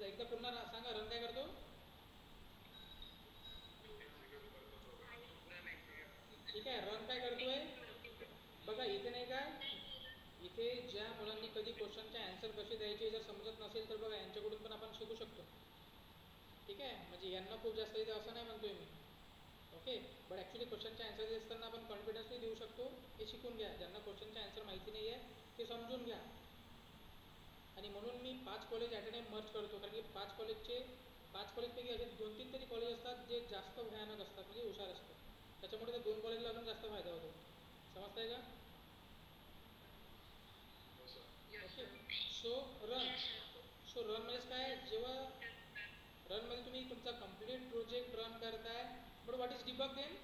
एकदा पुन्हा सांगा, रन काय करतो? ठीक आहे. रन काय करतोय? बघा इथे नाही का, इथे ज्या मुलांनी कधी क्वेश्चनचे आन्सर कसे द्यायचे जर समजत नसेल तर बघा यांच्याकडून पण आपण शिकू शकतो. ठीक आहे. म्हणजे यांना खूप जास्त येते असं नाही म्हणतोय मी. ओके. बट ॲक्च्युली क्वेश्चनचे आन्सर देत असताना आपण कॉन्फिडन्सली देऊ शकतो. हे शिकून घ्या. ज्यांना क्वेश्चनचे आन्सर माहिती नाही आहे ते समजून घ्या. आणि म्हणून मी 5 college at a time merge करतो, कारण की 5 कॉलेजपैकी असे 2-3 तरी कॉलेज असतात जे जास्त भयानक असतात, म्हणजे हुशार असतात. त्याच्यामुळे त्या 2 कॉलेजला अजून जास्त फायदा होतो. समजताय का? ओके. सो रन म्हणजे काय? जेव्हा रनमध्ये तुम्ही तुमचा कंप्लीट प्रोजेक्ट रन करताय, but what is debug then?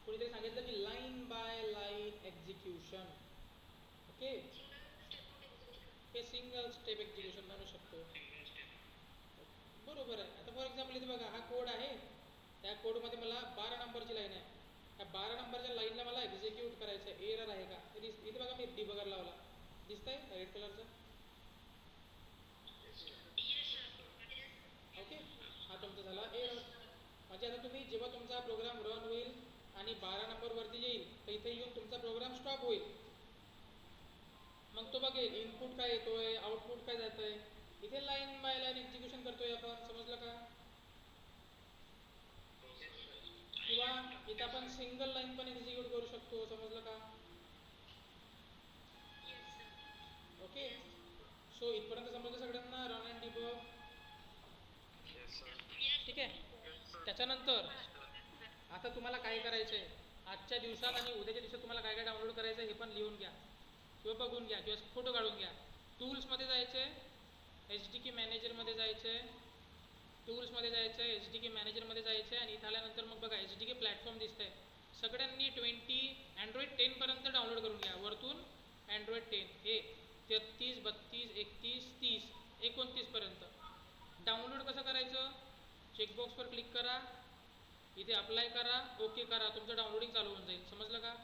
कोणीतरी सांगितलं की line by line execution. Okay. हे सिंगल स्टेप एक्झिक्युशन म्हणू शकतो. बरोबर आहे. आता फॉर एक्झाम्पल इथे बघा, हा कोड आहे. त्या कोडमध्ये मला 12 नंबरची लाईन आहे. त्या 12 नंबरच्या लाईनला मला एक्झिक्यूट करायचं आहे. एरर आहे का? इथे बघा मी डिबगर लावला. दिसतंय रेड कलरचं? ओके. हा तुमचा झाला एरर. म्हणजे आता तुम्ही जेव्हा तुमचा प्रोग्राम रन होईल आणि 12 नंबरवरती येईल तर इथे येऊन तुमचा प्रोग्राम स्टॉप होईल. मग तो बघेल इनपुट काय येतोय, आउटपुट काय जात आहे. इथे लाईन बाय लाईन एक्झिक्युशन करतोय आपण. समजलं का? किंवा इथे आपण सिंगल लाईन पण एक्झिक्यूट करू शकतो. समजलं का? ओके. सो इथपर्यंत समजलं सगळ्यांना रन अँड डिबग? ठीक आहे. त्याच्यानंतर आता तुम्हाला काय करायचं आहे, आजच्या दिवसात आणि उद्याच्या दिवसात तुम्हाला काय काय डाउनलोड करायचं आहे हे पण लिहून घ्या किंवा बघून घ्या किंवा फोटो काढून घ्या. टूल्समध्ये जायचं आहे, HDK मॅनेजरमध्ये जायचं आहे, टूल्समध्ये जायचं आहे, HDK मॅनेजरमध्ये जायचं आहे आणि इथं आल्यानंतर मग बघा HDK प्लॅटफॉर्म दिसतंय. सगळ्यांनी 20 Android 10 पर्यंत डाउनलोड करून घ्या. वरतून अँड्रॉइड 10 हे 33 32 31 30 29 पर्यंत. डाउनलोड कसं करायचं? चेकबॉक्सवर क्लिक करा, इथे अप्लाय करा, ओके करा, तुमचं डाउनलोडिंग चालू होऊन जाईल. समजलं का?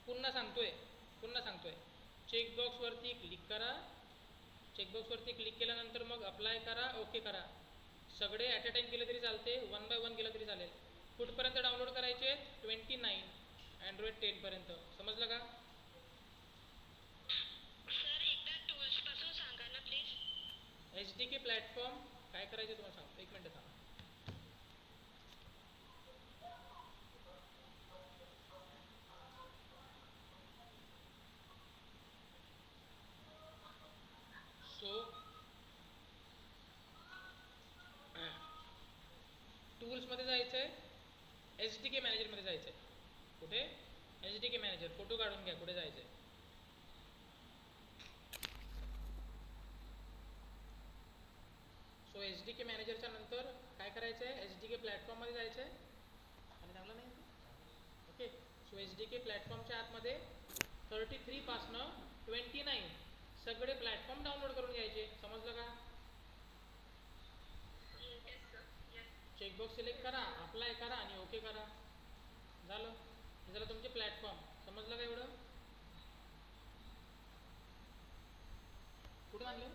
पुन्हा सांगतोय चेकबॉक्सवरती क्लिक करा, चेकबॉक्सवरती क्लिक केल्यानंतर मग अप्लाय करा, ओके करा. सगळे ॲट अ टाईम केले तरी चालते, 1 बाय 1 केलं तरी चालेल. कुठपर्यंत डाउनलोड करायचे? 29 अँड्रॉइड 10 पर्यंत. समजलं का? HDK प्लॅटफॉर्म काय करायचे तुम्हाला सांगतो, एक मिनटं थांबा. सो टूल्समध्ये जायचं आहे, HDK मॅनेजरमध्ये जायचं आहे. कुठे? HDK manager. फोटो काढून घ्या, कुठे जायचं आहे. सो HDK मॅनेजरच्या नंतर काय करायचं आहे? HDK प्लॅटफॉर्ममध्ये जायचं आहे. आणि चांगलं नाही ओके. सो HDK प्लॅटफॉर्मच्या आतमध्ये 33 पासनं 29 सगळे प्लॅटफॉर्म डाउनलोड करून घ्यायचे. समजलं का? चेकबॉक्स सिलेक्ट करा, अप्लाय करा आणि ओके करा. झालं. हे झालं तुमचे प्लॅटफॉर्म. समजलं का एवढं? कुठून आणलं?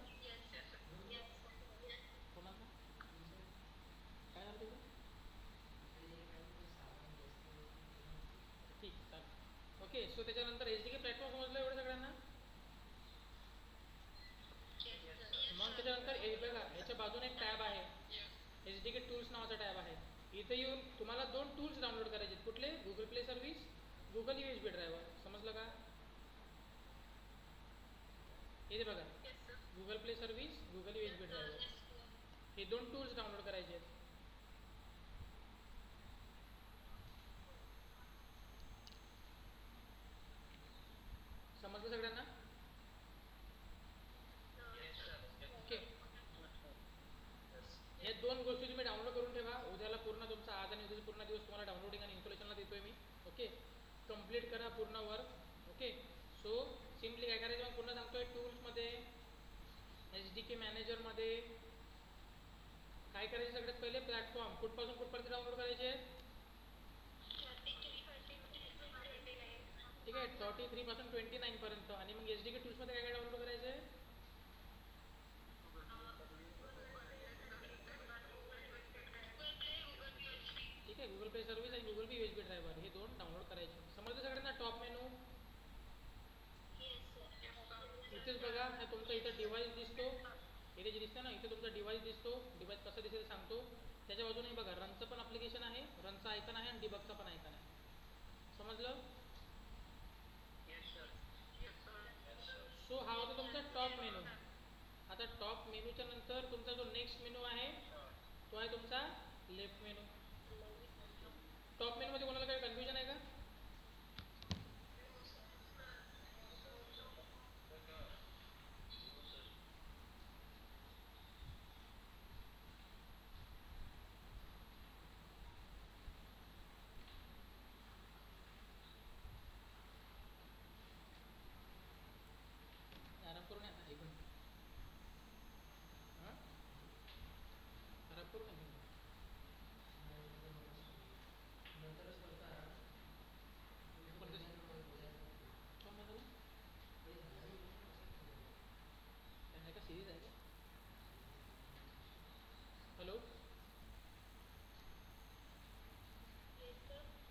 कोणाचं? काय झालं तिकडे? ठीक चालेल. ओके. सो त्याच्यानंतर HDK प्लॅटफॉर्म समजलं एवढं सगळ्यांना? मग त्याच्यानंतर हे बघा, याच्या बाजूने एक टॅब आहे, HDK टूल्स नावाचा टॅब आहे. इथे येऊन तुम्हाला 2 टूल्स डाउनलोड करायचे. कुठले? Google play service, Google USB driver. समजलं का? इथे बघा, Google play service, Google USB driver, हे 2 टूल्स डाउनलोड करायचे आहेत. समजलं सगळ्यांना? ओके. या 2 गोष्टी तुम्ही डाउनलोड करून ठेवा. उद्याला पूर्ण तुमचा, आज आणि उद्याचा पूर्ण दिवस तुम्हाला डाउनलोडिंग आणि इन्स्टॉलेशनला देतोय मी. ओके. कंप्लीट करा पूर्ण वर्क. ओके. सो सिम्पली काय करायचं मग पूर्ण सांगतोय. टूल्समध्ये, HDK मॅनेजरमध्ये काय करायचं? सगळ्यात पहिले प्लॅटफॉर्म कुठपासून कुठपर्यंत डाउनलोड करायचे? ठीक आहे, 33 पासून 29 पर्यंत. आणि मग HDK टूल्समध्ये काय काय डाउनलोड करायचे? ठीक आहे, गुगल प्ले सर्व्हिस आणि गुगल USB ड्रायव्हर हे 2 डाउनलोड करायचे. समजलं सगळ्यांना? टॉप मेनू इथेच बघा. हा तुमचा इथं डिव्हाइस दिसतो, इथे जे दिसतं ना, इथे तुमचा डिव्हाइस दिसतो. डिव्हाइस कसा दिसेल सांगतो. त्याच्या बाजूने बघा, रनचं पण ॲप्लिकेशन आहे, रनचा आयकन आहे आणि डिबगचा पण आयकन आहे. समजलं? सो हा होता तुमचा टॉप मेनू. आता टॉप मेनूच्या नंतर तुमचा जो नेक्स्ट मेनू आहे तो आहे तुमचा लेफ्ट मेनू. टॉप मेनूमध्ये कोणाला काही कन्फ्युजन आहे का? आराम करून या ना, ऐकून. हां, आराम करून या. का सिरीज आहे का? हॅलो,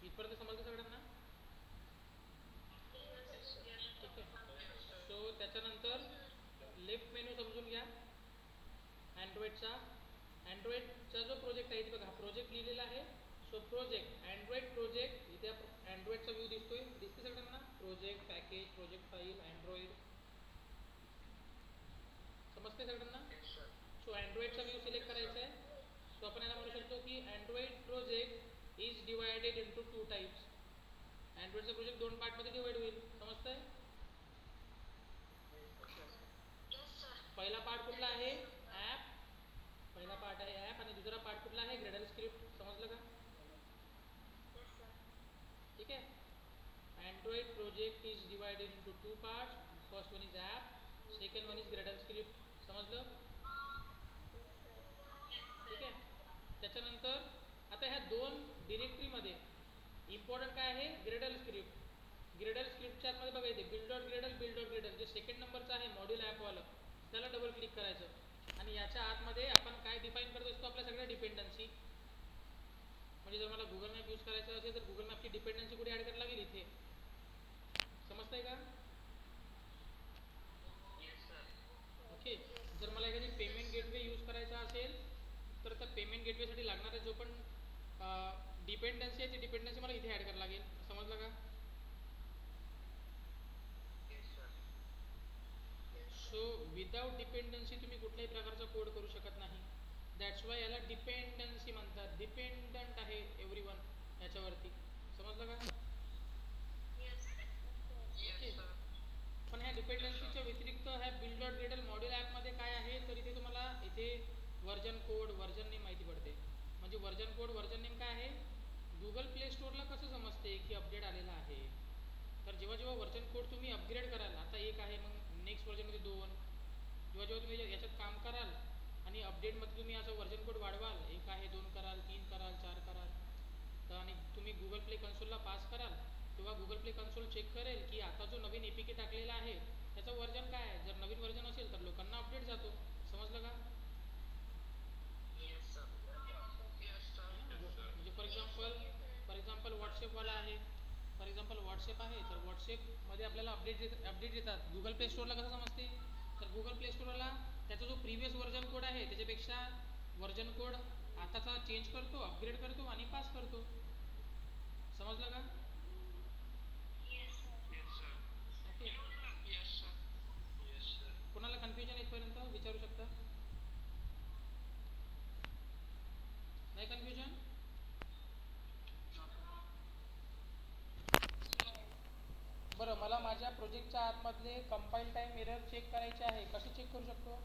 इथपर्यंत समजलं सगळ्यांना? ठीक आहे. सो त्याच्यानंतर लेफ्ट मेनू समजून घ्या अँड्रॉइडचा. अँड्रॉइडचा जो प्रोजेक्ट आहे इथे बघा, हा प्रोजेक्ट लिहिलेला आहे. सो प्रोजेक्ट, अँड्रॉइड प्रोजेक्ट, इथे अँड्रॉइडचा व्ह्यू दिसतोय, दिसते सगळ्यांना? Project, package, project file, Android. समजते सगळ्यांना? सो अँड्रॉइडचा व्ह्यू सिलेक्ट करायचा आहे. सो आपण याला म्हणू शकतो की Android project is divided into 2 types. अँड्रॉइडचा प्रोजेक्ट 2 पार्टमध्ये डिवाइड होईल. समजतंय? पहिला पार्ट कुठला आहे? ॲप. पहिला पार्ट आहे ॲप आणि दुसरा पार्ट कुठला आहे? Gradle script. समजलं का? Android project is divided into two parts. First one is app, second one is Gradle script. समजलं? ठीक आहे. त्याच्यानंतर आता ह्या दोन डिरेक्टरीमध्ये इम्पॉर्टंट काय आहे? Gradle script. ग्रेडल स्क्रिप्टच्या आतमध्ये बघा इथे बिल्ड डॉट ग्रेडल जे सेकंड नंबरचं आहे मॉड्यूल ॲपवालं, त्याला डबल क्लिक करायचं आणि याच्या आतमध्ये आपण काय डिफाईन करत असतो? आपल्या सगळ्या डिपेंडन्सी. म्हणजे जर मला गुगल मॅप यूज करायचा असेल तर गुगल मॅपची डिपेंडन्सी कुठे ॲड करायला लागेल? इथे. समजतंय का? ओके. जर मला एखादी पेमेंट गेटवे यूज करायचा असेल तर त्या पेमेंट गेटवेसाठी लागणारा जो पण डिपेंडन्सी आहे ती डिपेंडन्सी मला इथे ॲड करायला लागेल. समजलं का? सो विदाउट डिपेंडन्सी तुम्ही कुठल्याही प्रकारचा कोड करू शकत नाही. दॅट्स वाय याला डिपेंडन्सी म्हणतात. डिपेंडंट आहे एव्हरीवन याच्यावरती. समजलं का? ओके. पण ह्या डिपेंडन्सीच्या व्यतिरिक्त ह्या बिल्ड डॉट ग्रेडल मॉड्यूल ॲपमध्ये काय आहे तर इथे तुम्हाला इथे व्हर्जन कोड, व्हर्जन नेम माहिती पडते. म्हणजे व्हर्जन कोड, व्हर्जन नेम काय आहे? गुगल प्ले स्टोअरला कसं समजते की अपडेट आलेला आहे? तर जेव्हा जेव्हा व्हर्जन कोड तुम्ही अपग्रेड कराल, आता एक आहे मग नेक्स्ट व्हर्जनमध्ये 2, जेव्हा जेव्हा तुम्ही याच्यात काम कराल आणि अपडेटमध्ये तुम्ही असं व्हर्जन कोड वाढवाल, 1 आहे 2 कराल, 3 कराल, 4 कराल, तर आणि तुम्ही गुगल प्ले कन्सोलला पास कराल तेव्हा गुगल प्ले कन्सोल चेक करेल की आता जो नवीन एपीके टाकलेला आहे त्याचं व्हर्जन काय आहे. जर नवीन व्हर्जन असेल तर लोकांना अपडेट जातो. समजलं का? म्हणजे फॉर एक्झाम्पल व्हॉट्सअपवाला आहे, फॉर एक्झाम्पल व्हॉट्सअप आहे तर व्हॉट्सअपमध्ये आपल्याला अपडेट येतात. गुगल प्ले स्टोअरला कसं समजते? तर गुगल प्ले स्टोअरला त्याचा जो प्रिव्हियस व्हर्जन कोड आहे त्याच्यापेक्षा व्हर्जन कोड आताचा चेंज करतो, अपग्रेड करतो आणि पास करतो. समजलं का? ओके. कोणाला कन्फ्युजन इथपर्यंत विचारू शकता? नाही कन्फ्युजन? बरं, मला माझ्या प्रोजेक्टच्या आतमधले कंपाईल टाईम एरर चेक करायचे आहे. कसे चेक करू शकतो?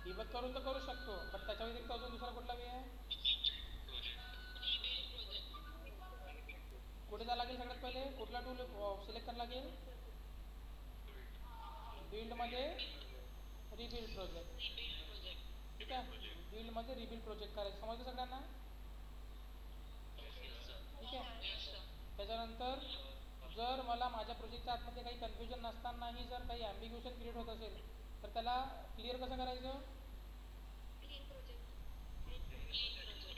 डिबग करून तर करू शकतो, पण त्याच्या व्यतिरिक्त अजून दुसरा कुठला वे आहे? कुठे जायला लागेल? सगळ्यात पहिले कुठला टूल सिलेक्ट करायला लागेल? बिल्डमध्ये रिबिल्ड प्रोजेक्ट. ठीक आहे. बिल्डमध्ये रिबिल्ड प्रोजेक्ट करायचं. समजलं सगळ्यांना? ठीक आहे. त्याच्यानंतर जर मला माझ्या प्रोजेक्टच्या आतमध्ये काही कन्फ्युजन नसतानाही जर काही ॲम्बिग्युएशन क्रिएट होत असेल तर त्याला क्लिअर कसं करायचं?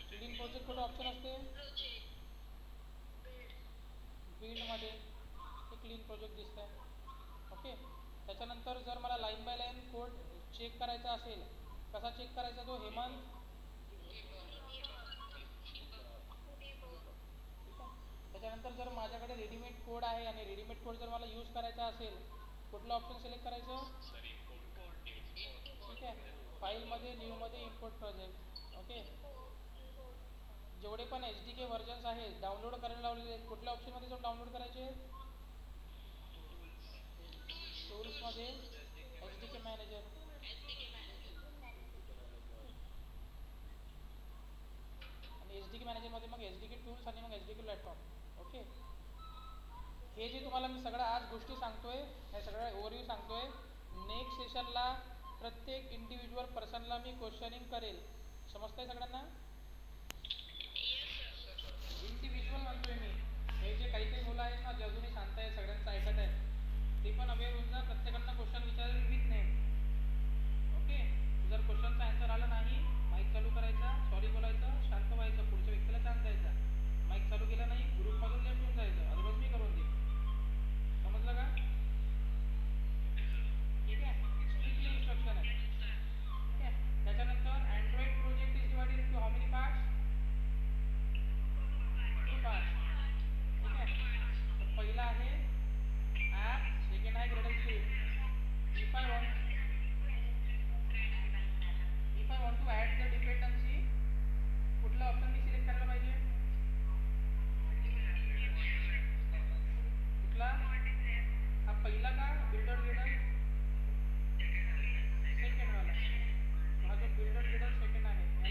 क्लीन प्रोजेक्ट कुठं ऑप्शन असते? बिल्डमध्ये हे क्लीन प्रोजेक्ट दिसत आहे. ओके. त्याच्यानंतर जर मला line by line code check करायचा असेल, कसा चेक करायचा तो? हेमंत. त्याच्यानंतर जर माझ्याकडे रेडीमेड कोड आहे आणि रेडीमेड कोड जर मला यूज करायचा असेल, कुठलं ऑप्शन सिलेक्ट करायचं? ठीक आहे. फाईलमध्ये न्यूमध्ये इम्पोर्ट प्रोजेक्ट. ओके. जेवढे पण HDK व्हर्जन्स आहेत डाउनलोड करायला लावलेले आहेत, कुठल्या ऑप्शनमध्ये जाऊन डाउनलोड करायचे? टूल्समध्ये HDK मॅनेजर. आणि HDK मॅनेजरमध्ये मग HDK टूल्स आणि मग HDK प्लॅटफॉर्म. ओके. हे जे तुम्हाला मी सगळ्या आज गोष्टी सांगतोय, हे सगळ्या ओव्हरव्ह्यू सांगतोय, नेक्स्ट सेशनला प्रत्येक इंडिव्हिज्युअल पर्सनला मी क्वेश्चनिंग करेल. समजतंय सगळ्यांना? इंडिव्हिज्युअल म्हणतोय मी. हे जे काही काही मुलं आहेत ना जे अजूनही शांत आहे, सगळ्यांचं ऐकत आहे, ते पण अवेअर होऊन जा. प्रत्येकांना क्वेश्चन विचारेल विथ नेम. ओके. जर क्वेश्चनचा आन्सर आला नाही, माईक चालू करायचा, सॉरी बोलायचं, शांत व्हायचं, पुढच्या व्यक्तीला चान्स द्यायचा. माईक चालू केला नाही, ग्रुपमधून लेफ्ट होऊन जायचं, अदरवाईज मी करून देईन. समजलं का? ठीक आहे. स्ट्रिक्टली इन्स्ट्रक्शन आहे. ठीक आहे. त्याच्यानंतर Android project is divided into how many parts? 2 parts. ठीक आहे. तर पहिला आहे ॲप, सेकंड आहे Gradle script. If I want to add the dependency, कुठला ऑप्शन मी सिलेक्ट करायला पाहिजे? कुठला? हा पहिला का बिल्डर ग्रेडल? सेकंड वाला. हा जो बिल्डर ग्रेडल सेकंड आहे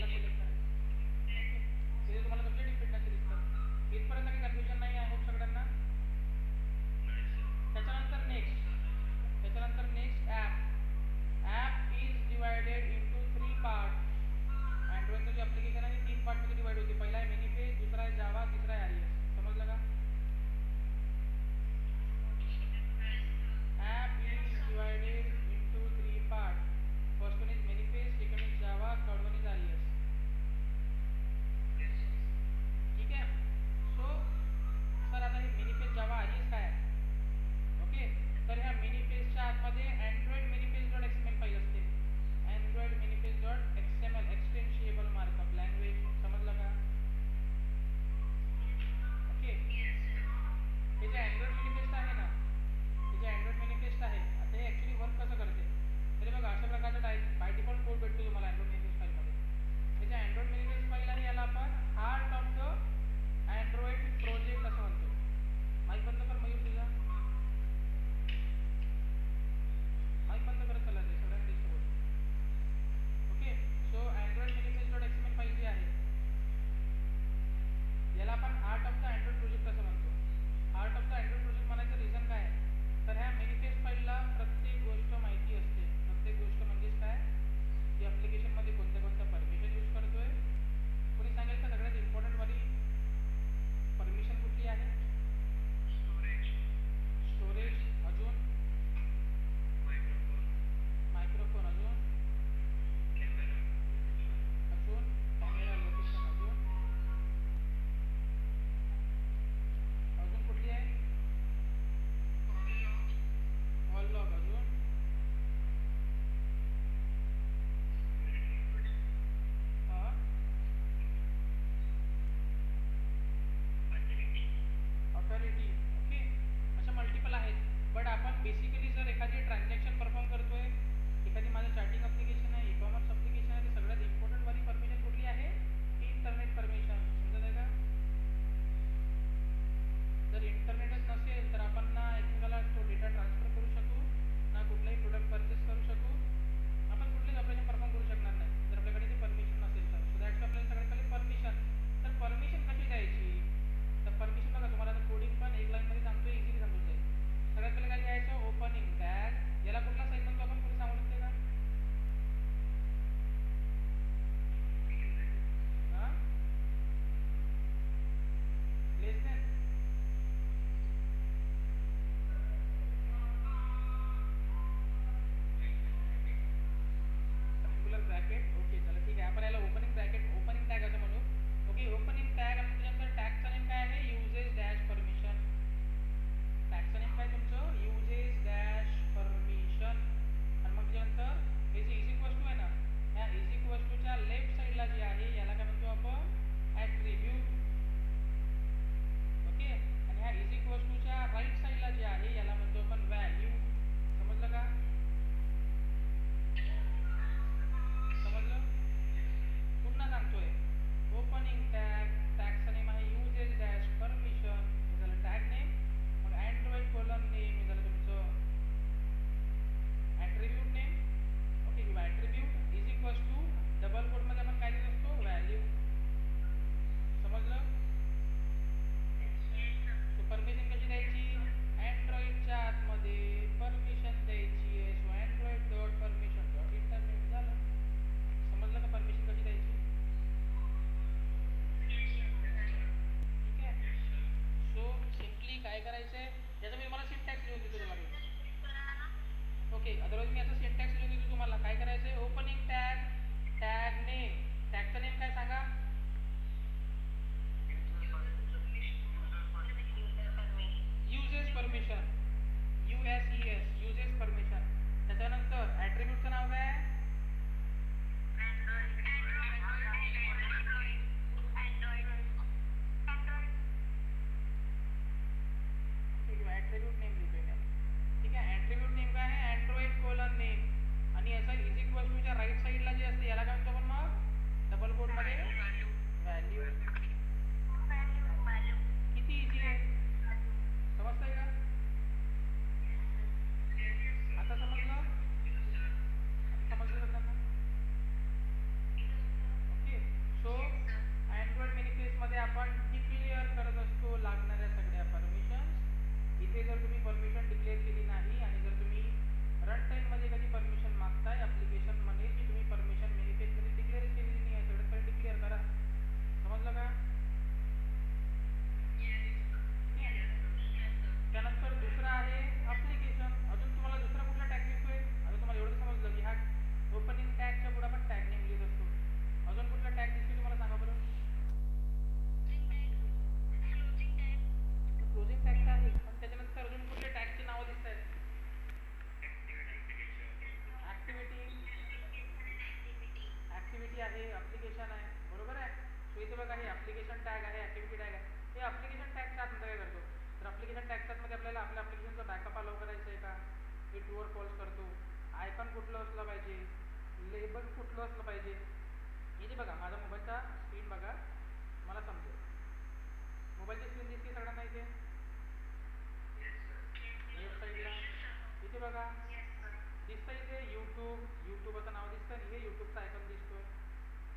यूट्यूबचा आयकॉन दिसतोय,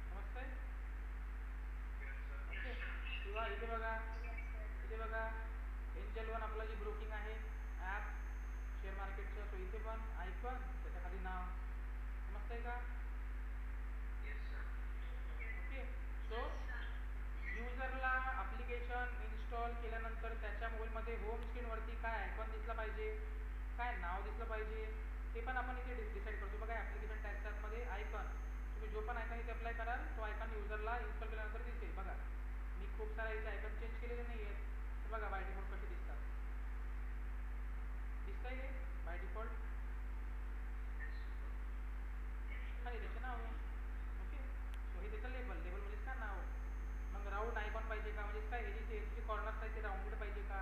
समजतंय? ओके. किंवा इथे बघा, इथे बघा एंजल वन आपलं जे ब्रोकिंग आहे ॲप शेअर मार्केटचं, सो इथे पण आयकॉन त्याच्या खाली नाव, समजतंय का? ओके. सो युजरला ॲप्लिकेशन इन्स्टॉल केल्यानंतर त्याच्या मोबाईलमध्ये होम स्क्रीनवरती काय आयकॉन दिसला पाहिजे, काय नाव दिसलं पाहिजे, ते पण आपण इथे डिसाईड करतो. बघा ॲप्लिकेशन टॅगच्या आतमध्ये आयकॉन, तुम्ही जो पण आयकॉन इथे अप्लाय कराल तो आयकॉन युजरला इन्स्टॉल केल्यानंतर दिसेल. बघा मी खूप सारा इथे आयकॉन चेंज केलेले नाही आहेत, तर बघा बाय डिफॉल्ट कसे दिसतात, दिसतंय हे बाय डिफॉल्ट खाली त्याचे नाव. ओके. सो हे त्याचं लेबल, लेबल म्हणजेच का नाव. मग राऊंड आयकॉन पाहिजे का, म्हणजेच काय ह्याची जे कॉर्नर्स आहेत ते राऊंडेड पाहिजे का,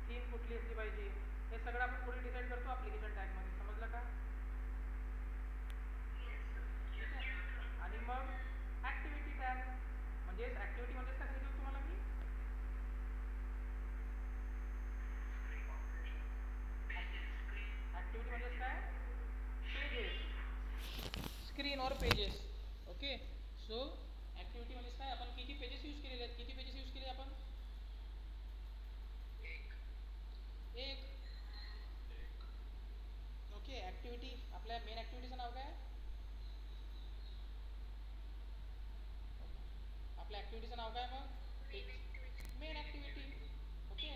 थीम कुठली असली पाहिजे, हे सगळं आपण पुढे डिसाईड करतो ॲप्लिकेशन टॅगमध्ये, समजलं का? आणि मग ॲक्टिव्हिटी टॅग, म्हणजेच ॲक्टिव्हिटी म्हणजेच काय सांगितलं तुम्हाला मी, ॲक्टिव्हिटी म्हणजेच काय, पेजेस, स्क्रीन और पेजेस. ओके. सो ॲक्टिव्हिटी म्हणजेच काय, आपण किती पेजेस यूज केलेले आहेत, किती पेजेस यूज केले आपण, एक. ओके. ॲक्टिव्हिटी, आपल्या मेन ॲक्टिव्हिटीचं नाव काय, आपल्या ॲक्टिव्हिटीचं नाव काय मग, मेन ॲक्टिव्हिटी. ओके.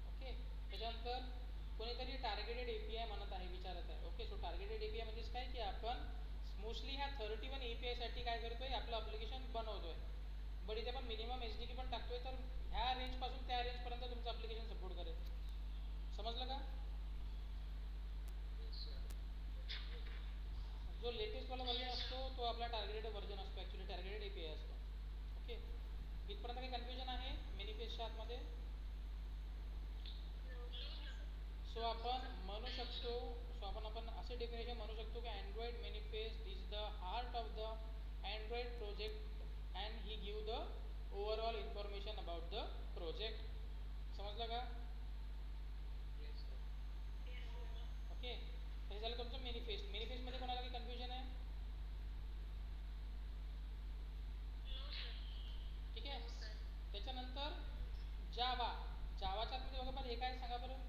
ओके. त्याच्यानंतर कोणीतरी टार्गेटेड API म्हणत आहे, विचारत आहे. ओके. सो टार्गेटेड API म्हणजेच काय की आपण मोस्टली ह्या 31 API साठी काय करतोय, आपलं अप्लिकेशन बनवतोय, बट इथे आपण मिनिमम SDK पण टाकतोय, तर ह्या रेंजपासून त्या रेंजपर्यंत तुमचं अप्लिकेशन सपोर्ट करेल. समजलं का? जो लेटेस्ट वाला व्हर्जन असतो तो आपला टार्गेटेड व्हर्जन असतो, ॲक्च्युली टार्गेटेड API असतो. ओके. इथपर्यंत काही कन्फ्युजन आहे मेनिफेस्टच्या आतमध्ये? सो आपण म्हणू शकतो, आपण असे डेफिनेशन म्हणू शकतो की Android manifest is the heart of the Android project and he give the overall information about the project. समजलं का? ओके. हे झालं तुमचं मेनिफेस्ट. मेनिफेस्टमध्ये कोणाला काही कन्फ्युजन आहे? ठीक आहे. त्याच्यानंतर जावा, जावाच्या आतमध्ये बघा पण हे काय सांगा बरं,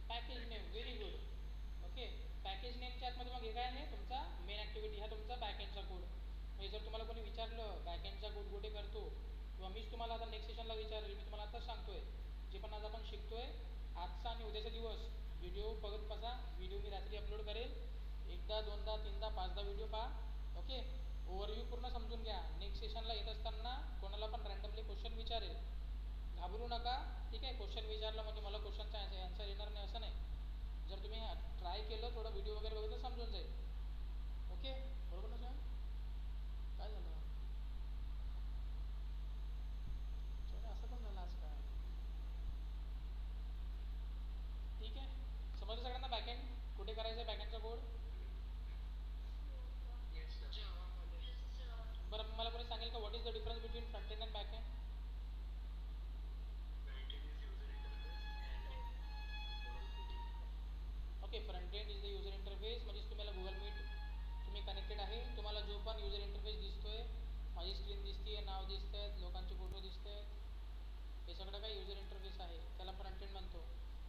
package name. Very good. Okay. Package नेमच्या आतमध्ये मग हे काय आहे, तुमचा मेन ॲक्टिव्हिटी, हा तुमचा बॅकएंडचा कोड. म्हणजे जर तुम्हाला कोणी विचारलं बॅकएंडचा कोड कुठे करतो, किंवा मीच तुम्हाला आता नेक्स्ट सेशनला विचारेल, मी तुम्हाला आताच सांगतोय, जे पण आज आपण शिकतोय आजचा आणि उद्याचा दिवस व्हिडिओ बघत बसा. व्हिडिओ मी रात्री अपलोड करेल, एकदा दोनदा तीनदा पाचदा व्हिडिओ पहा. ओके. ओव्हरव्ह्यू पूर्ण समजून घ्या. नेक्स्ट सेशनला येत असताना कोणाला पण रँडमली क्वेश्चन विचारेल, घाबरू नका. ठीक आहे. क्वेश्चन विचारलं म्हणजे मला क्वेश्चनचा आन्सर येणार नाही असं नाही. जर तुम्ही ट्राय केलं, थोडं व्हिडिओ वगैरे बघितलं, समजून जाईल. ओके. बरोबर ना सर? काय झालं सर, असं पण झालं आज काय? ठीक आहे. समजलं सगळ्यांना बॅकएंड कुठे करायचं, बॅकएंडचा कोड? बरं मला कोणी सांगेल का what is the difference between front end and back end? Okay. Front end is the user interface, म्हणजे तुम्हाला गुगल मीट तुम्ही कनेक्टेड आहे, तुम्हाला जो पण युजर इंटरफेस दिसतोय, माझी स्क्रीन दिसते, नाव दिसत आहेत, लोकांचे फोटो दिसत आहेत, हे सगळं काय युजर इंटरफेस आहे, त्याला फ्रंट एंड म्हणतो.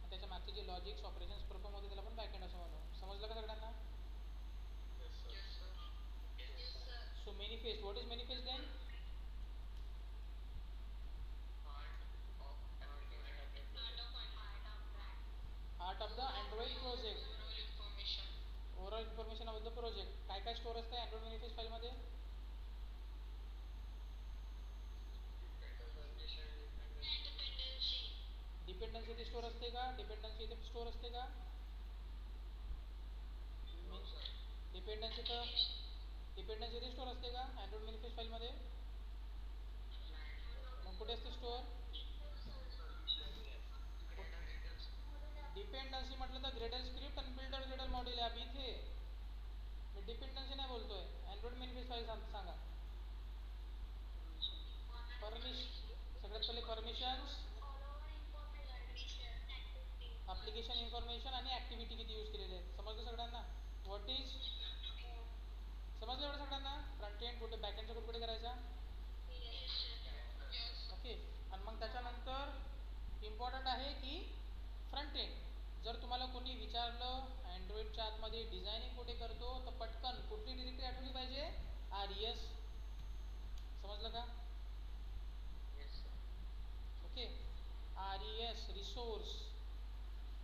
त्याच्या मागचे जे लॉजिक्स ऑपरेशन्स परफॉर्म होते त्याला पण बॅक एंड असं म्हणू. समजलं का सगळ्यांना? So manifest, what is manifest then? Heart of the Android project, overall information of the project. काय काय स्टोअर असतं अँड्रॉइड मेनिफेस्ट फाईलमध्ये? डिपेंडन्सी इथे स्टोअर असते का? डिपेंडन्सी इथे स्टोअर असते का? डिपेंडन्सी तर डिपेंडन्सी इथे स्टोअर असते का अँड्रॉइड मेनिफेस्ट फाईलमध्ये? मग कुठे असते स्टोअर? डिपेंडन्सी म्हटलं तर ग्रेडल स्क्रिप्ट आणि बिल्डर ग्रेडल मॉड्यूल आहे अभी इथे. मी डिपेंडन्सी नाही बोलतोय. अँड्रॉइड मेनिफेस्ट फाईल सांगा. सगळ्यात पहिले परमिशन्स, ॲप्लिकेशन इन्फॉर्मेशन इन्फॉर्मेशन आणि ऍक्टिव्हिटी किती यूज केलेले आहेत. समजलं सगळ्यांना. व्हॉट इज, समजलं एवढं सगळ्यांना. फ्रंट एंड कुठे, बॅक एंडचा कुठे करायचा. ओके. आणि मग त्याच्यानंतर इम्पॉर्टंट आहे की फ्रंट एंड. जर तुम्हाला कोणी विचारलं अँड्रॉइडच्या आतमध्ये डिझायनिंग कुठे करतो, तर पटकन कुठली डिरेक्टरी आठवली पाहिजे. RES. समजलं का. ओके. RES resource.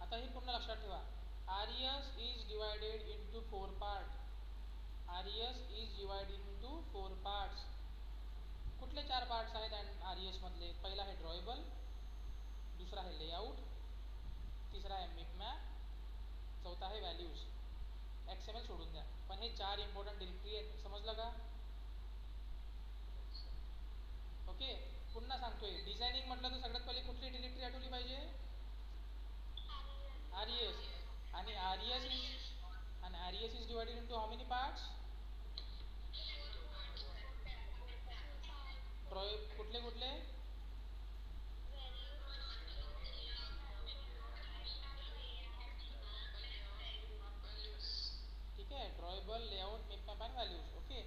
आता हे पूर्ण लक्षात ठेवा. RES is divided into 4 part. RES is divided into 4 parts. कुठले 4 पार्ट्स आहेत RES मधले. पहिला आहे ड्रॉएबल, दुसरा आहे लेआउट, तिसरा आहे मिपमॅप, चौथा आहे व्हॅल्यूज. XML सोडून द्या, पण हे 4 इम्पॉर्टंट डिरेक्टरी आहेत. समजलं का. ओके. पुन्हा सांगतोय, डिझायनिंग म्हटलं तर सगळ्यात पहिले कुठली डिरेक्टरी आठवली पाहिजे. RES. आणि RES is divided into how many parts. कुठले कुठले. ठीक आहे. ड्रॉएबल, लेआउट, मिपमॅप आणि व्हॅल्यूज. ओके.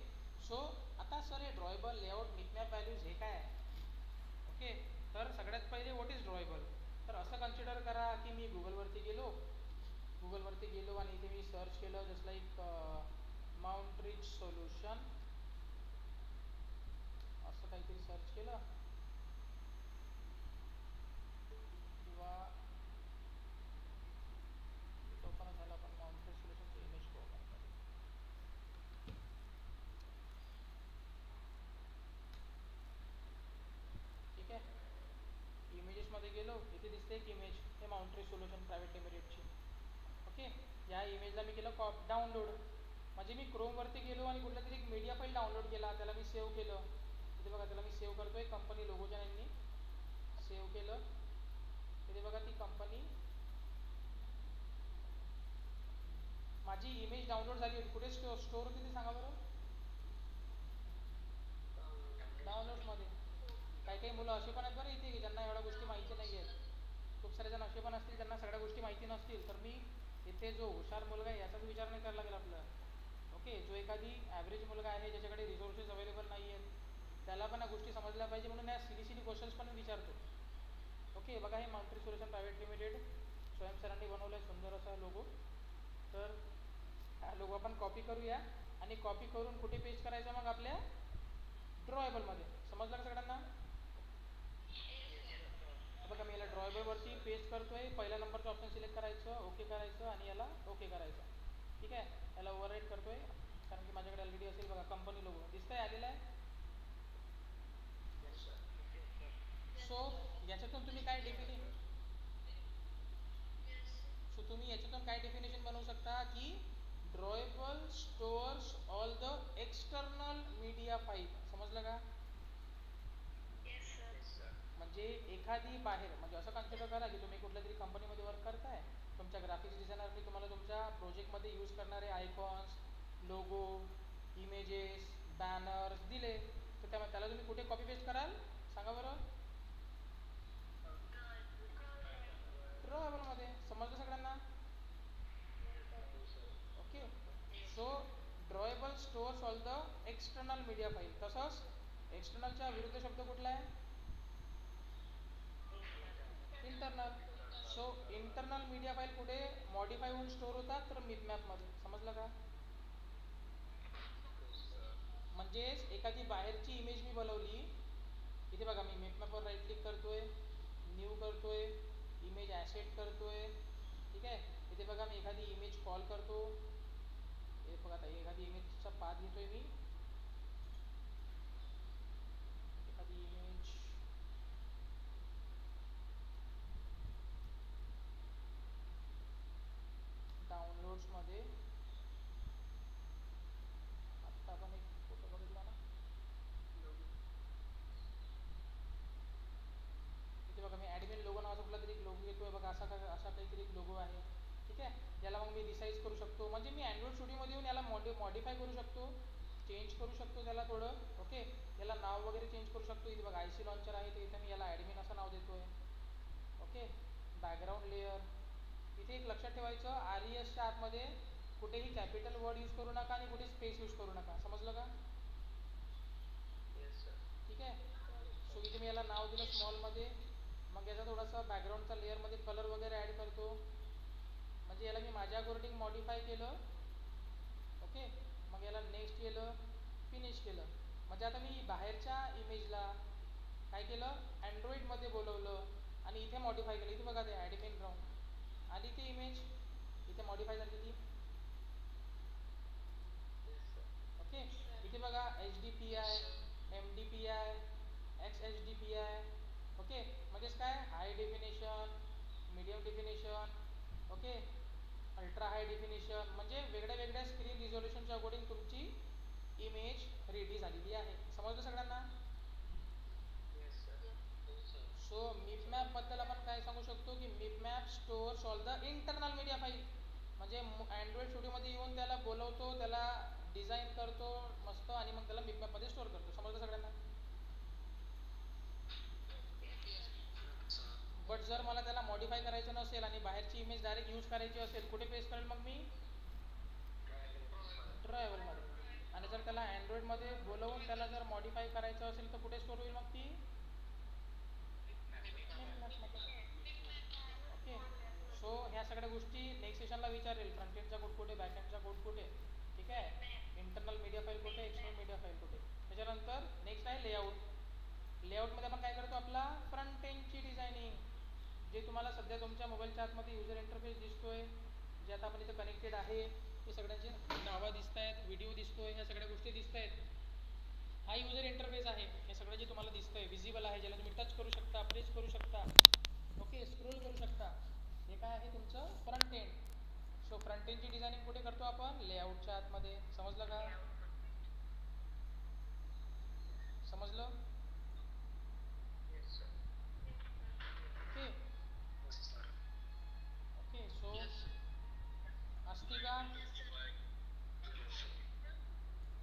सो आता सर हे ड्रॉएबल, लेआउट, मिपमॅप, व्हॅल्यूज हे काय आहे. ओके. तर सगळ्यात पहिले व्हॉट इज ड्रॉएबल. तर असं कन्सिडर करा की मी गुगलवरती गेलो आणि इथे मी सर्च केलं जस्ट लाईक माउंटरिच सोल्युशन, असं काहीतरी सर्च केलं. किंवा ओपन झालं आपण माउंटरिच सोल्युशनची इमेज ओपन करू. ठीक आहे. इमेजेसमध्ये गेलो, इथे दिसते एक इमेज, हे माउंटरिच सोल्युशन प्रायव्हेट लिमिटेडची. ओके. या इमेजला मी केलं डाउनलोड. म्हणजे मी क्रोमवरती गेलो आणि कुठला तरी एक मीडिया फाईल डाउनलोड केला, त्याला मी सेव्ह केलं. इथे बघा, त्याला मी सेव्ह करतोय कंपनी लोगोच्या यांनी सेव्ह केलं. इथे बघा ती कंपनी, माझी इमेज डाउनलोड झाली होती. कुठे स्टोअर होती ते सांगा बरं. डाउनलोड्समध्ये. काही काही मुलं असे पण आहेत बरं इथे, ज्यांना एवढ्या गोष्टी माहिती नाही आहेत. खूप सारे जण असे पण असतील ज्यांना सगळ्या गोष्टी माहिती नसतील. तर मी इथे जो हुशार मुलगा आहे याचाच विचार नाही करायला लागेल आपल्याला. ओके. जो एखादी ॲव्हरेज मुलगा आहे ज्याच्याकडे रिसोर्सेस अवेलेबल नाही आहेत, त्याला पण या गोष्टी समजल्या पाहिजे म्हणून या सिली क्वेश्चन्स पण विचारतो. ओके. बघा, हे माउंटरिच सोल्युशन प्रायव्हेट लिमिटेड स्वयं सरांनी बनवलं आहे सुंदर असा लोगो. तर हा लोगो आपण कॉपी करूया आणि कॉपी करून कुठे पेस्ट करायचा मग आपल्या ड्रॉएबलमध्ये. समजलं का सगळ्यांना. बघा, मी याला ड्रॉएबलवरती पेस्ट करतोय. पहिल्या नंबरचं ऑप्शन सिलेक्ट करायचं, ओके करायचं आणि याला ओके करायचं. ठीक आहे. याला ओव्हरराईट करतोय कारण की माझ्याकडे ऑलरेडी असेल. बघा, कंपनी लोगो दिसतंय आलेला आहे. सो याच्यातून तुम्ही काय डेफिनेशन बनवू शकता की drawable stores all the external media file. समजलं का. म्हणजे एखादी बाहेर, म्हणजे असं कन्सिडर करा की तुम्ही कुठल्या तरी कंपनीमध्ये वर्क करताय. तुमच्या ग्राफिक्स डिझायनरने तुम्हाला तुमच्या प्रोजेक्टमध्ये यूज करणारे आयकॉन्स, लोगो, इमेजेस, बॅनर्स दिले. तर त्याला तुम्ही कुठे कॉपी पेस्ट कराल सांगा बरं. ड्रॉएबलमध्ये. समजलं सगळ्यांना. Okay. So drawable stores all the external media file. तसंच एक्सटर्नलच्या विरुद्ध शब्द कुठला आहे. Internal. So internal media file कुठे मॉडिफाय होऊन स्टोअर होतात, तर मिपमॅपमध्ये. समजलं का. म्हणजेच एखादी बाहेरची इमेज मी बनवली. इथे बघा, मी मिपमॅपवर राईट क्लिक करतोय, न्यू करतोय, इमेज ॲसेट करतोय. ठीक आहे. इथे बघा, मी एखादी इमेज कॉल करतो. हे बघा, आता एखादी इमेजचा पाथ घेतोय मी. एखादी इमेज डाउनलोड्समध्ये, आत्ता आपण एक फोटो बघितला ना. इथे बघा, मी ॲडमिन लोगो नावाचा कुठला तरी एक लोगो घेतोय. बघा, असा काहीतरी एक लोगो आहे. ठीक आहे. याला मग मी रिसाईज करू शकतो. म्हणजे मी अँड्रॉइड स्टुडिओमध्ये येऊन याला मॉडिफाय करू शकतो, चेंज करू शकतो त्याला थोडं. ओके. याला नाव वगैरे चेंज करू शकतो. इथे बघा, IC लॉन्चर आहे, तर इथे मी याला ॲडमिन असं नाव देतोय. ओके. बॅकग्राऊंड लेअर, इथे इथे एक लक्षात ठेवायचं, RESच्या आतमध्ये कुठेही कॅपिटल वर्ड यूज करू नका आणि कुठे स्पेस यूज करू नका. समजलं का? ठीक आहे. सो इथे मी याला नाव दिलं स्मॉलमध्ये. मग याचा थोडासा बॅकग्राऊंडचा लेअरमध्ये कलर वगैरे ॲड करतो. म्हणजे याला मी माझ्या अकॉर्डिंग मॉडिफाय केलं. ओके. मग याला नेक्स्ट केलं, फिनिश केलं. म्हणजे आता मी बाहेरच्या इमेजला काय केलं, अँड्रॉइडमध्ये बोलवलं आणि इथे मॉडिफाय केलं. इथे बघा ते ॲडमिन ग्राउंड आली ती इमेज, इथे मॉडिफाय झाली ती. ओके. इथे बघा HDPI, MDPI, XHDPI. ओके. म्हणजेच काय, high definition, medium definition, okay, ultra high definition. म्हणजे वेगळ्या वेगळ्या स्क्रीन रिझोल्युशनच्या अकॉर्डिंग तुमची इमेज रेडी झालेली आहे. समजलं सगळ्यांना? सो मिप मॅप बद्दल आपण काय सांगू शकतो की mipmap stores all the internal media file. म्हणजे अँड्रॉइड स्टुडिओमध्ये येऊन त्याला बोलवतो, त्याला डिझाईन करतो मस्त आणि मग त्याला मिप मॅपमध्ये स्टोअर करतो. समजलं सगळ्यांना? बट जर मला त्याला मॉडिफाय करायचं नसेल आणि बाहेरची इमेज डायरेक्ट यूज करायची असेल, कुठे पेस्ट करेल मग मी? ड्रायव्हरमध्ये. आणि जर त्याला अँड्रॉइडमध्ये बोलवून त्याला जर मॉडिफाय करायचं असेल तर कुठे स्टोअर होईल मग ती? ओके. सो ह्या सगळ्या गोष्टी नेक्स्ट सेशनला विचारेल. फ्रंट एंडचा कोड कुठे, बॅक एंडचा कोड कुठे, ठीक आहे, इंटरनल मीडिया फाईल कुठे, एक्सटर्नल मीडिया फाईल कुठे. त्याच्यानंतर नेक्स्ट आहे लेआउट. लेआउटमध्ये आपण काय करतो, आपला फ्रंट एंडची डिझायनिंग. जे तुम्हाला सध्या तुमच्या मोबाईलच्या आतमध्ये युजर इंटरफेस दिसतोय, जे आता आपण इथे कनेक्टेड आहे, ते सगळ्यांचे नावं दिसत आहेत, व्हिडिओ दिसतोय, ह्या सगळ्या गोष्टी दिसत आहेत. हा युजर इंटरफेस आहे. हे सगळं जे तुम्हाला दिसतंय विजिबल आहे, ज्याला तुम्ही टच करू शकता, प्रेस करू शकता, ओके, स्क्रोल करू शकता. हे काय आहे तुमचं फ्रंट एंड. सो फ्रंट एंडची डिझायनिंग कुठे करतो आपण? लेआउटच्या आतमध्ये. समजलं का? समजलं? ओके. ओके. सो असती का?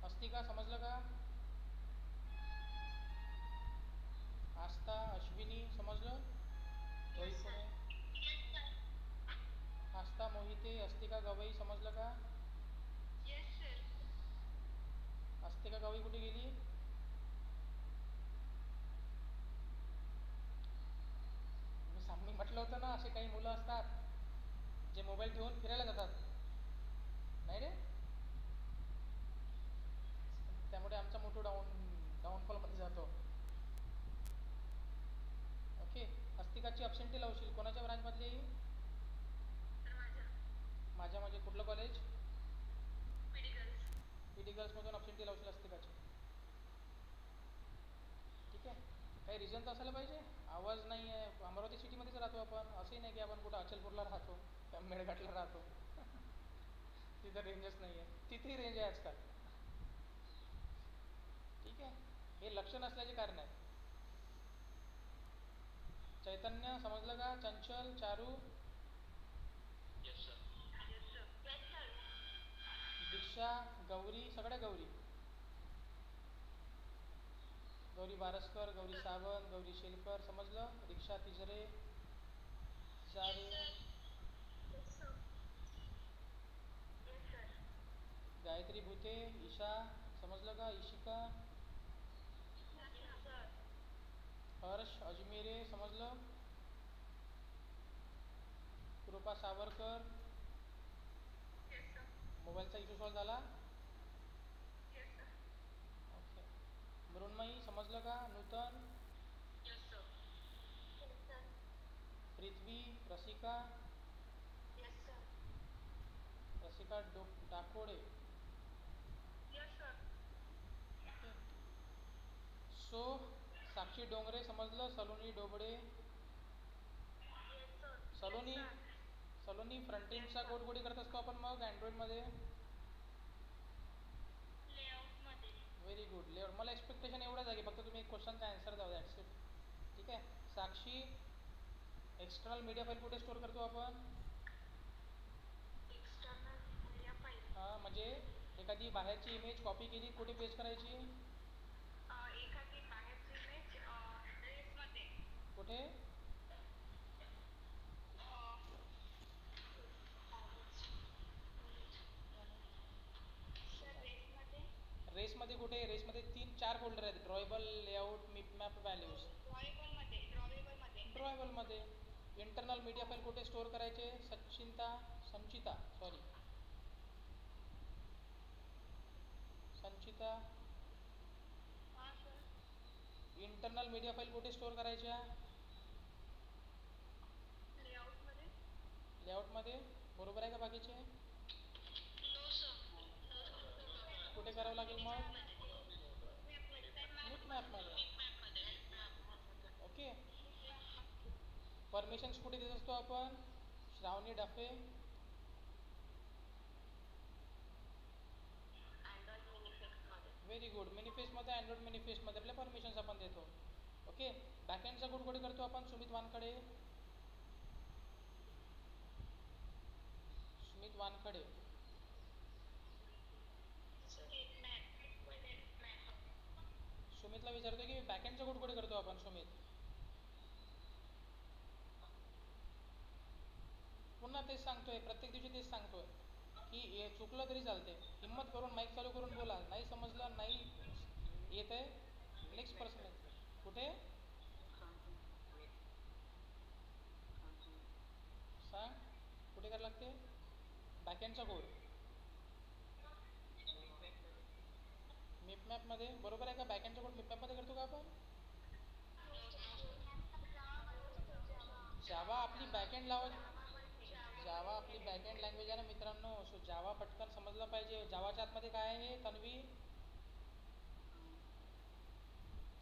असती का? समजलं का? आस्था, अश्विनी, समजलं? रोहित कोणे? आस्था मोहिते, अस्तिका गवई, समजलं का? अस्तिका गवई कुठे गेली? मी म्हटलं होतं ना, असे काही मुलं असतात जे मोबाईल ठेवून फिरायला जातात. नाही रे, त्यामुळे आमचा मोठो डाऊनफॉलमध्ये जातो. ओके. अस्तिकाची अबसेंटी लावशील. कोणाच्या ब्रांचमधली? माझ्या. म्हणजे कुठलं कॉलेज? PD गर्ल्समधून अबसेंटी लावशील अस्तिकाची. ठीक आहे. काही रिझन तर असायला पाहिजे. आवाज नाही आहे. अमरावती सिटीमध्येच राहतो आपण. असंही नाही की आपण कुठं अचलपूरला राहतो, मेळघाटला राहतो. तिथं रेंजच नाही आहे. तिथेही रेंज आहे आजकाल. ठीक आहे. हे लक्ष नसल्याचे कारण आहे. चैतन्य, समजलं का? चंचल, चारू, दीक्षा, गौरी, सगळ्या गौरी. गौरी बारसकर, गौरी सावंत, गौरी शेलकर, समजलं? दीक्षा तिजरे, जारे, गायत्री भूते, ईशा, समजलं का? ईशिका, हर्ष अजमेरे, समजलं? कृपा सावरकर. मोबाईलचा इश्यू सॉल्व झाला? ओके. मृण्मयी, समजलं का? नूतन, पृथ्वी, रसिका, रसिका डाकोडे. ओके. सो साक्षी डोंगरे, समजलं? सलोनी डोबडे. सलोनी, सलोनी फ्रंट एंडचा कोड कुठे करत असतो आपण मग अँड्रॉइडमध्ये? Very good. लेआउट. मला एक्सपेक्टेशन एवढंच आहे की फक्त तुम्ही एक क्वेश्चनचा आन्सर द्यावा. That's it. ठीक आहे. साक्षी, एक्सटर्नल मीडिया फाईल कुठे स्टोअर करतो आपण? हां, म्हणजे एखादी बाहेरची इमेज कॉपी केली, कुठे पेस्ट करायची? कुठे? ड्रॉएबल लेआउट मिपमॅप व्हॅल्यूज ड्रॉएबलमध्ये. इंटरनल मीडिया फाईल कुठे स्टोअर करायचे? संचिता इंटरनल मीडिया फाईल कुठे स्टोअर करायच्या? लेआउटमध्ये. बरोबर आहे का बाकीचे? कुठे करावं लागेल मग? मिपमॅपमध्ये. ओके. परमिशन्स कुठे देत असतो आपण? श्रावणी डफे. Very good. मिनिफेस्टमध्ये, अँड्रॉइड मिनिफेस्टमध्ये आपल्या परमिशन्स आपण देतो. ओके. बॅकएंडचा कोड कुठे करतो आपण? सुमित वानखडे. सुमितला विचारतो की बॅकएंडचा कोड कुठे करतो आपण? सुमित. पुन्हा तेच सांगतोय, प्रत्येक दिवशी तेच सांगतोय की हे चुकलं तरी चालते, हिम्मत करून माईक चालू करून बोला. नाही समजलं, नाही येत आहे, नेक्स्ट पर्सन. कुठे सांग, कुठे करायला लागते? बॅकएंडचा कोड मिपमॅपमध्ये. बरोबर आहे का? बॅकएंडचा कोड मिपमॅपमध्ये करतो का आपण? जावा आपली बॅकएंड जावा आपली बॅकएंड लँग्वेज आहे ना मित्रांनो. सो जावा पटकन समजलं पाहिजे. जावाच्या आतमध्ये काय आहे?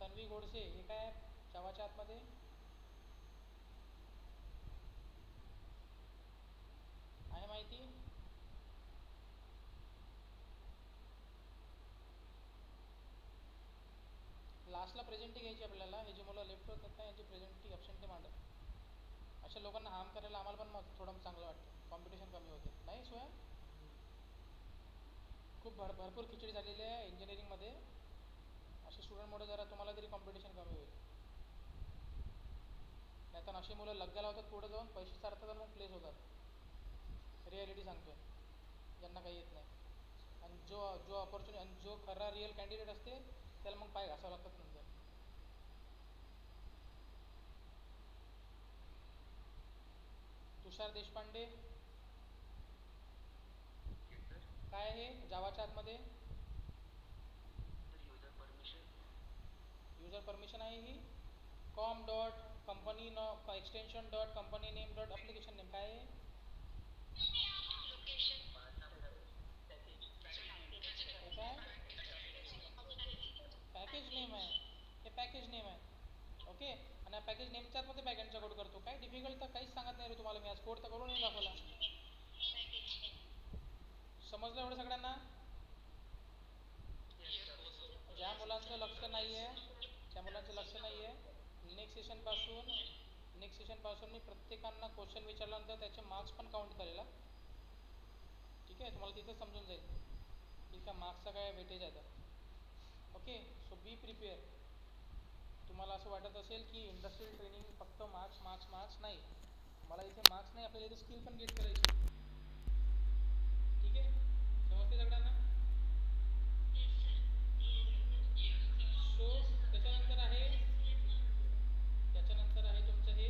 तन्वी गोडसे हे काय जावाच्या आतमध्ये? आहे माहिती? लास्टला प्रेझेंटी घ्यायची आपल्याला. हे जे मुलं लेफ्ट होतात ना यांची प्रेझेंटी अब्सेंटी मांडत. अशा लोकांना हार्म करायला आम्हाला पण मग थोडं चांगलं वाटतं. कॉम्पिटिशन कमी होते. नाही स्वयं खूप भरपूर खिचडी झालेली आहे इंजिनिअरिंगमध्ये. अशा स्टुडंटमुळे जरा तुम्हाला तरी कॉम्पिटिशन कमी होईल. नाही तर अशी मुलं लग्गा लावतात पुढे जाऊन, पैसे चारतात आणि मग प्लेस होतात. रिॲलिटी सांगतोय, ज्यांना काही येत नाही. आणि जो अपॉर्च्युनिटी आणि जो खरा रिअल कॅन्डिडेट असते त्याला मग पाय घासावं लागतात नंतर. तुषार देशपांडे काय आहे जावाच्या आतमध्ये? युजर परमिशन आहे ही. Com dot company extension dot company name dot application name काय आहे? काय पॅकेज नेम आहे? हे पॅकेज नेम आहे. ओके. आणि पॅकेज नेमच्या आतमध्ये बॅकएंडचा कोड करतो. काय डिफिकल्ट तर काहीच सांगत नाही रे तुम्हाला मी आज. कोड तर करून दाखवला. समजलं एवढं सगळ्यांना? ज्या मुलांचं लक्ष नाही आहे नेक्स्ट सेशन पासून मी प्रत्येकांना क्वेश्चन विचारल्यानंतर त्याचे मार्क्स पण काउंट करेल. ठीक आहे. तुम्हाला तिथं समजून जाईल की त्या मार्क्सचा काय वेटेज आहे तर. ओके. So be prepare. तुम्हाला असं वाटत असेल की इंडस्ट्रियल ट्रेनिंग फक्त मार्क्स नाही. मला इथे मार्क्स नाही, आपल्याला इथे स्किल पण गेट करायची. ठीक आहे. समजते सगळ्यांना? सो त्याच्यानंतर आहे तुमचं हे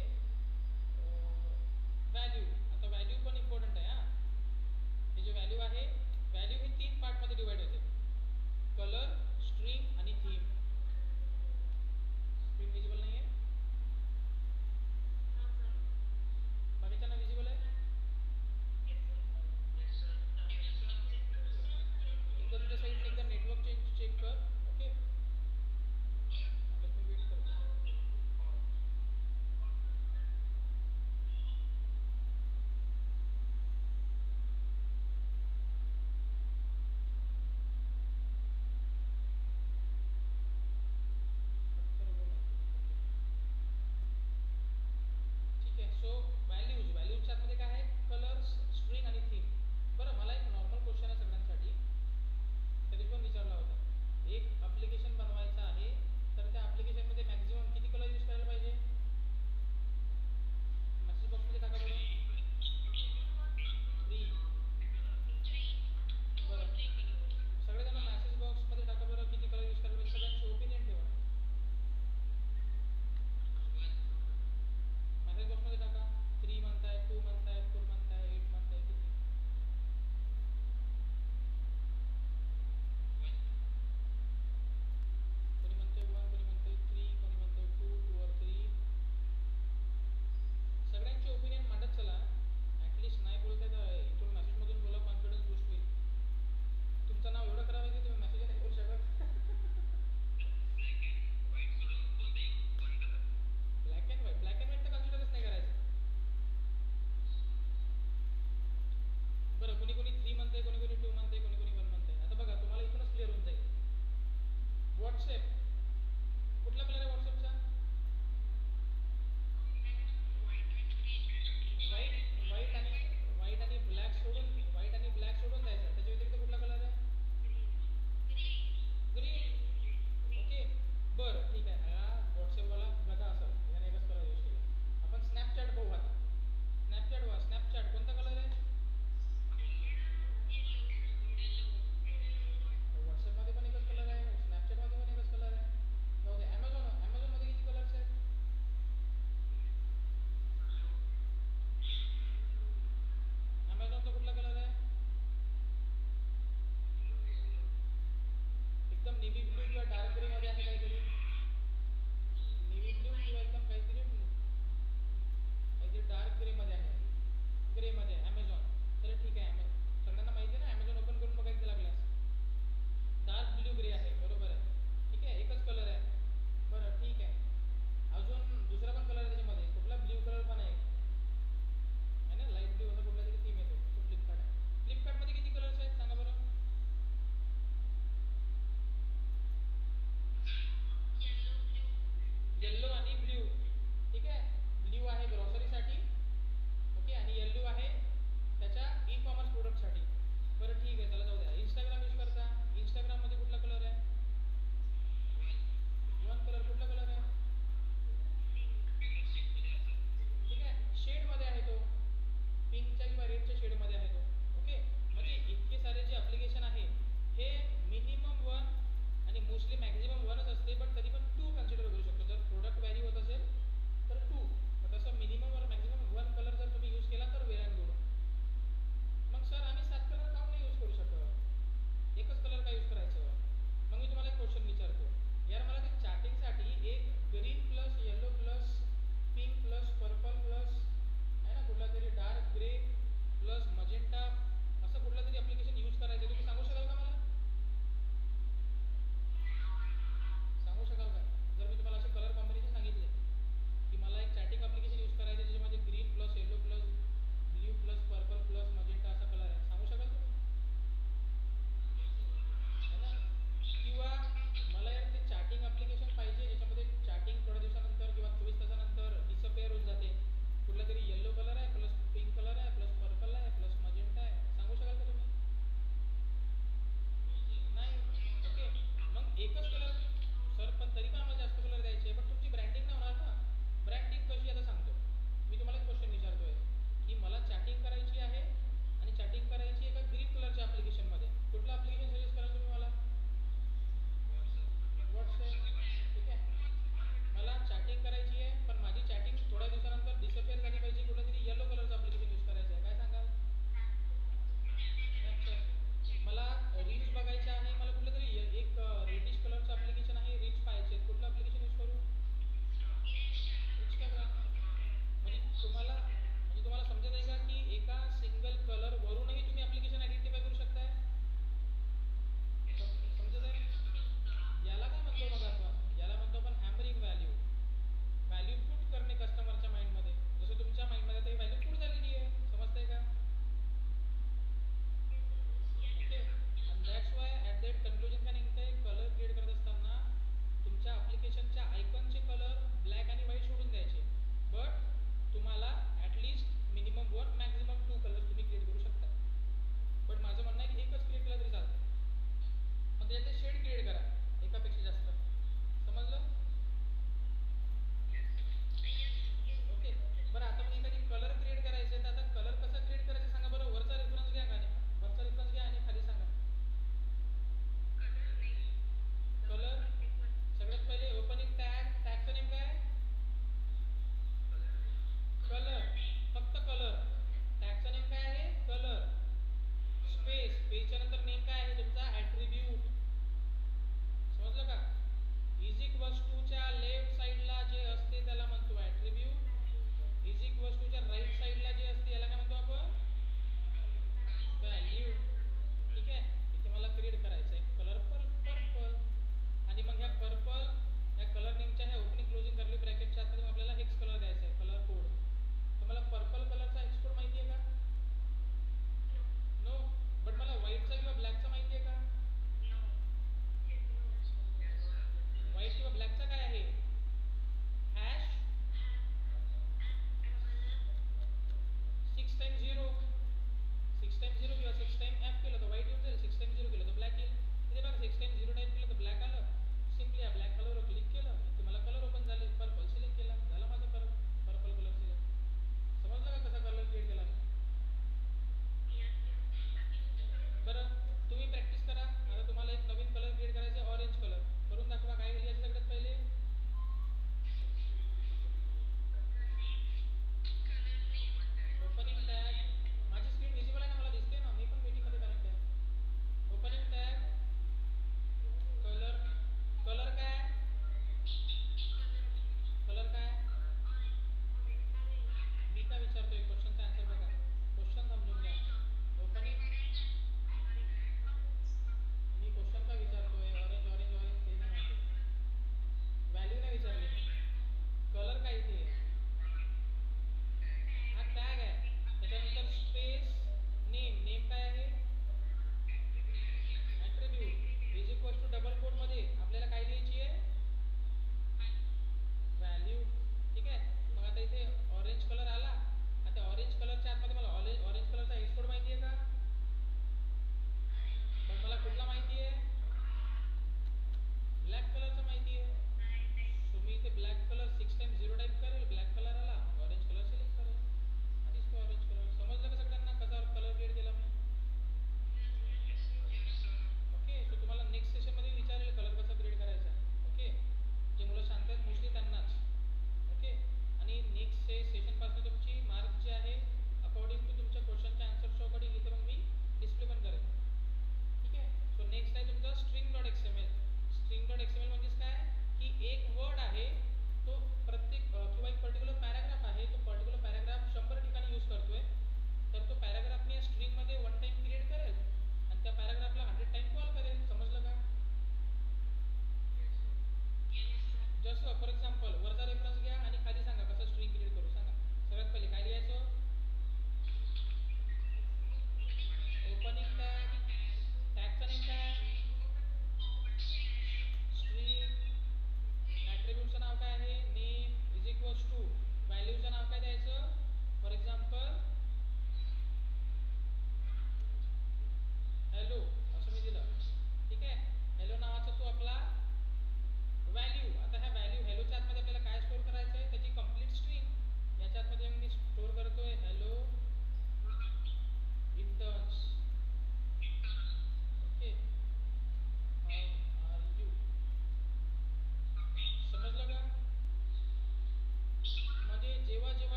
व्हॅल्यू. आता व्हॅल्यू पण इम्पॉर्टंट आहे. हे जे व्हॅल्यू आहे, व्हॅल्यू हे 3 पार्टमध्ये डिवाइड होते. कलर, स्ट्रिंग आणि थीम. स्क्रीन विजिबल नाही आहे? बाकीच्यांना विजिबल आहे?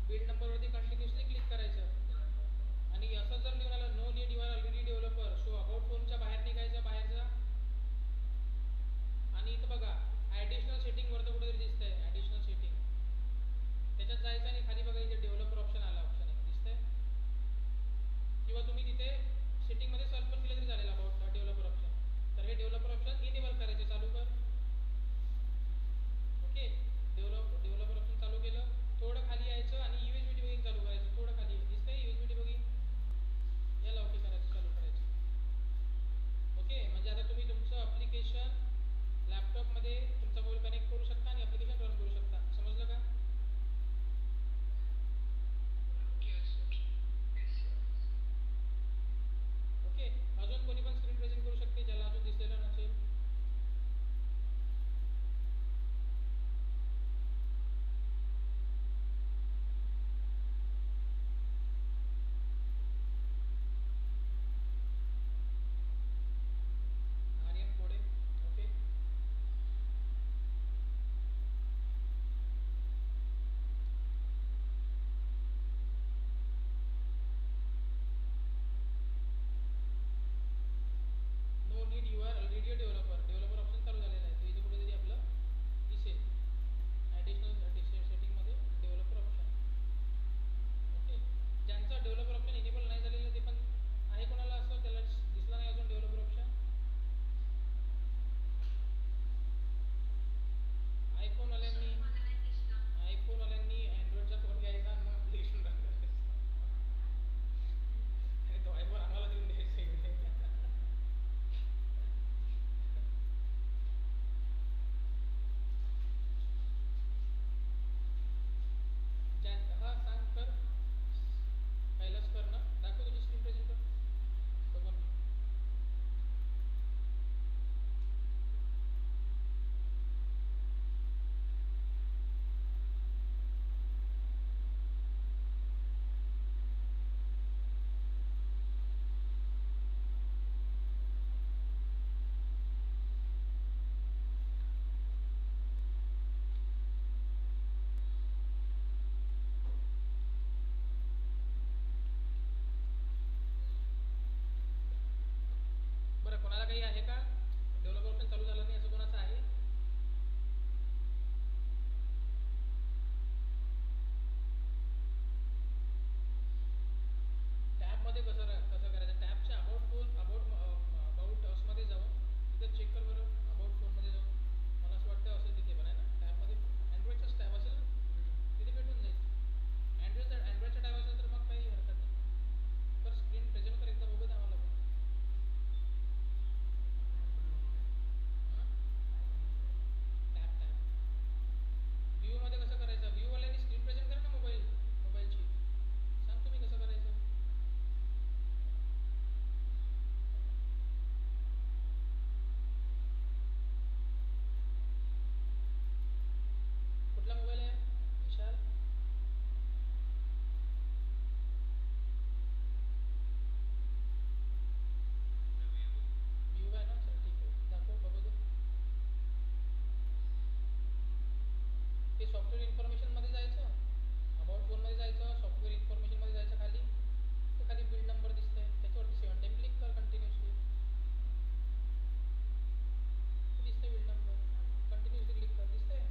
बिल्ड नंबरवरती कंटिन्युअसली क्लिक करायचं आणि असं जर लिहून आलं no need you are already developer so about फोनच्या बाहेर निघायचं बाहेरचा आणि इथं बघा ॲडिशनल सेटिंग वरती कुठेतरी दिसतंय ॲडिशनल सेटिंग त्याच्यात जायचं आणि खाली बघा इथे डेव्हलपर ऑप्शन आला ऑप्शन आहे दिसतंय किंवा तुम्ही तिथे सेटिंगमध्ये सर्च पण केलं तरी चालेल अबाउट डेव्हलपर ऑप्शन तर हे डेव्हलपर ऑप्शन इनेबल करायचे चालू कर ओके डेव्हलपर ऑप्शन चालू केलं थोडं खाली यायचं आणि यूएसबी डिबगिंग चालू करायचं थोडं खाली दिसतंय यूएसबी डिबगिंग याला ओके करायचं चालू करायचं ओके म्हणजे आता तुम्ही तुमचं ॲप्लिकेशन लॅपटॉपमध्ये तुमचा मोबाईल कनेक्ट करू शकता आणि ॲप्लिकेशन रन करू शकता समजलं का ओके अजून कोणी पण स्क्रीन प्रेझेंट करू शकते ज्याला अजून दिसलेलं नसेल आर्यन कोडे okay no need you are already developer option चालू झालेलं आहे तर इथे कुठेतरी आपलं दिसेल ॲडिशनल सेटिंगमध्ये डेव्हलपर ऑप्शन ओके ज्यांचं डेव्हलपर ऑप्शन इनेबल नाही झालेलं ते पण आहे कोणाला असं त्याला दिसला नाही अजून डेव्हलपर ऑप्शन आयफोनवाल्यांनी अँड्रॉइडचा फोन घ्यायचा आणि मग ॲप्लिकेशन रन करायचं आणि तो आयफोन आम्हाला देऊन द्यायचा इकडे हा सांग कर पहिलाच कर ना दाखव तुझी स्क्रीन प्रेझेंट कर बघून बरं कोणाला काही आहे का डेव्हलपर ऑप्शन चालू झालं नाही असं कोणाचं आहे टॅबमध्ये कसं करायचं टॅबच्या अबाउट फोन अबाउट असमध्ये जाऊन तिथे चेक कर बरं अबाउट फोनमध्ये जाऊन मला असं वाटतं असेल तिथे पण आहे ना टॅबमध्ये अँड्रॉइडचाच टॅब असेल ना तिथे भेटून जाईल अँड्रॉइडचा टॅब असेल तर मग काही हरकत नाही तर स्क्रीन प्रेझेंट कर एकदा बघूत आम्हाला पण व्ह्यूमध्ये कसं करायचं व्ह्यूवाल्यांनी स्क्रीन प्रेझेंट करा ना मोबाईलची सांग तुम्ही कसं करायचं कुठला मोबाईल आहे विशाल व्यू आहे ना चल ठीक आहे दाखव बघू दे ते सॉफ्टवेअर इन्फॉर्मेशनमध्ये जायचं अबाउट फोनमध्ये जायचं सॉफ्टवेअर इन्फॉर्मेशनमध्ये जायचं खाली तर खाली बिल्ड नंबर दिसतंय त्याच्यावरती 7 टाइम क्लिक कर कंटिन्युअसली दिसतंय बिल्ड नंबर कंटिन्युअसली क्लिक कर दिसतंय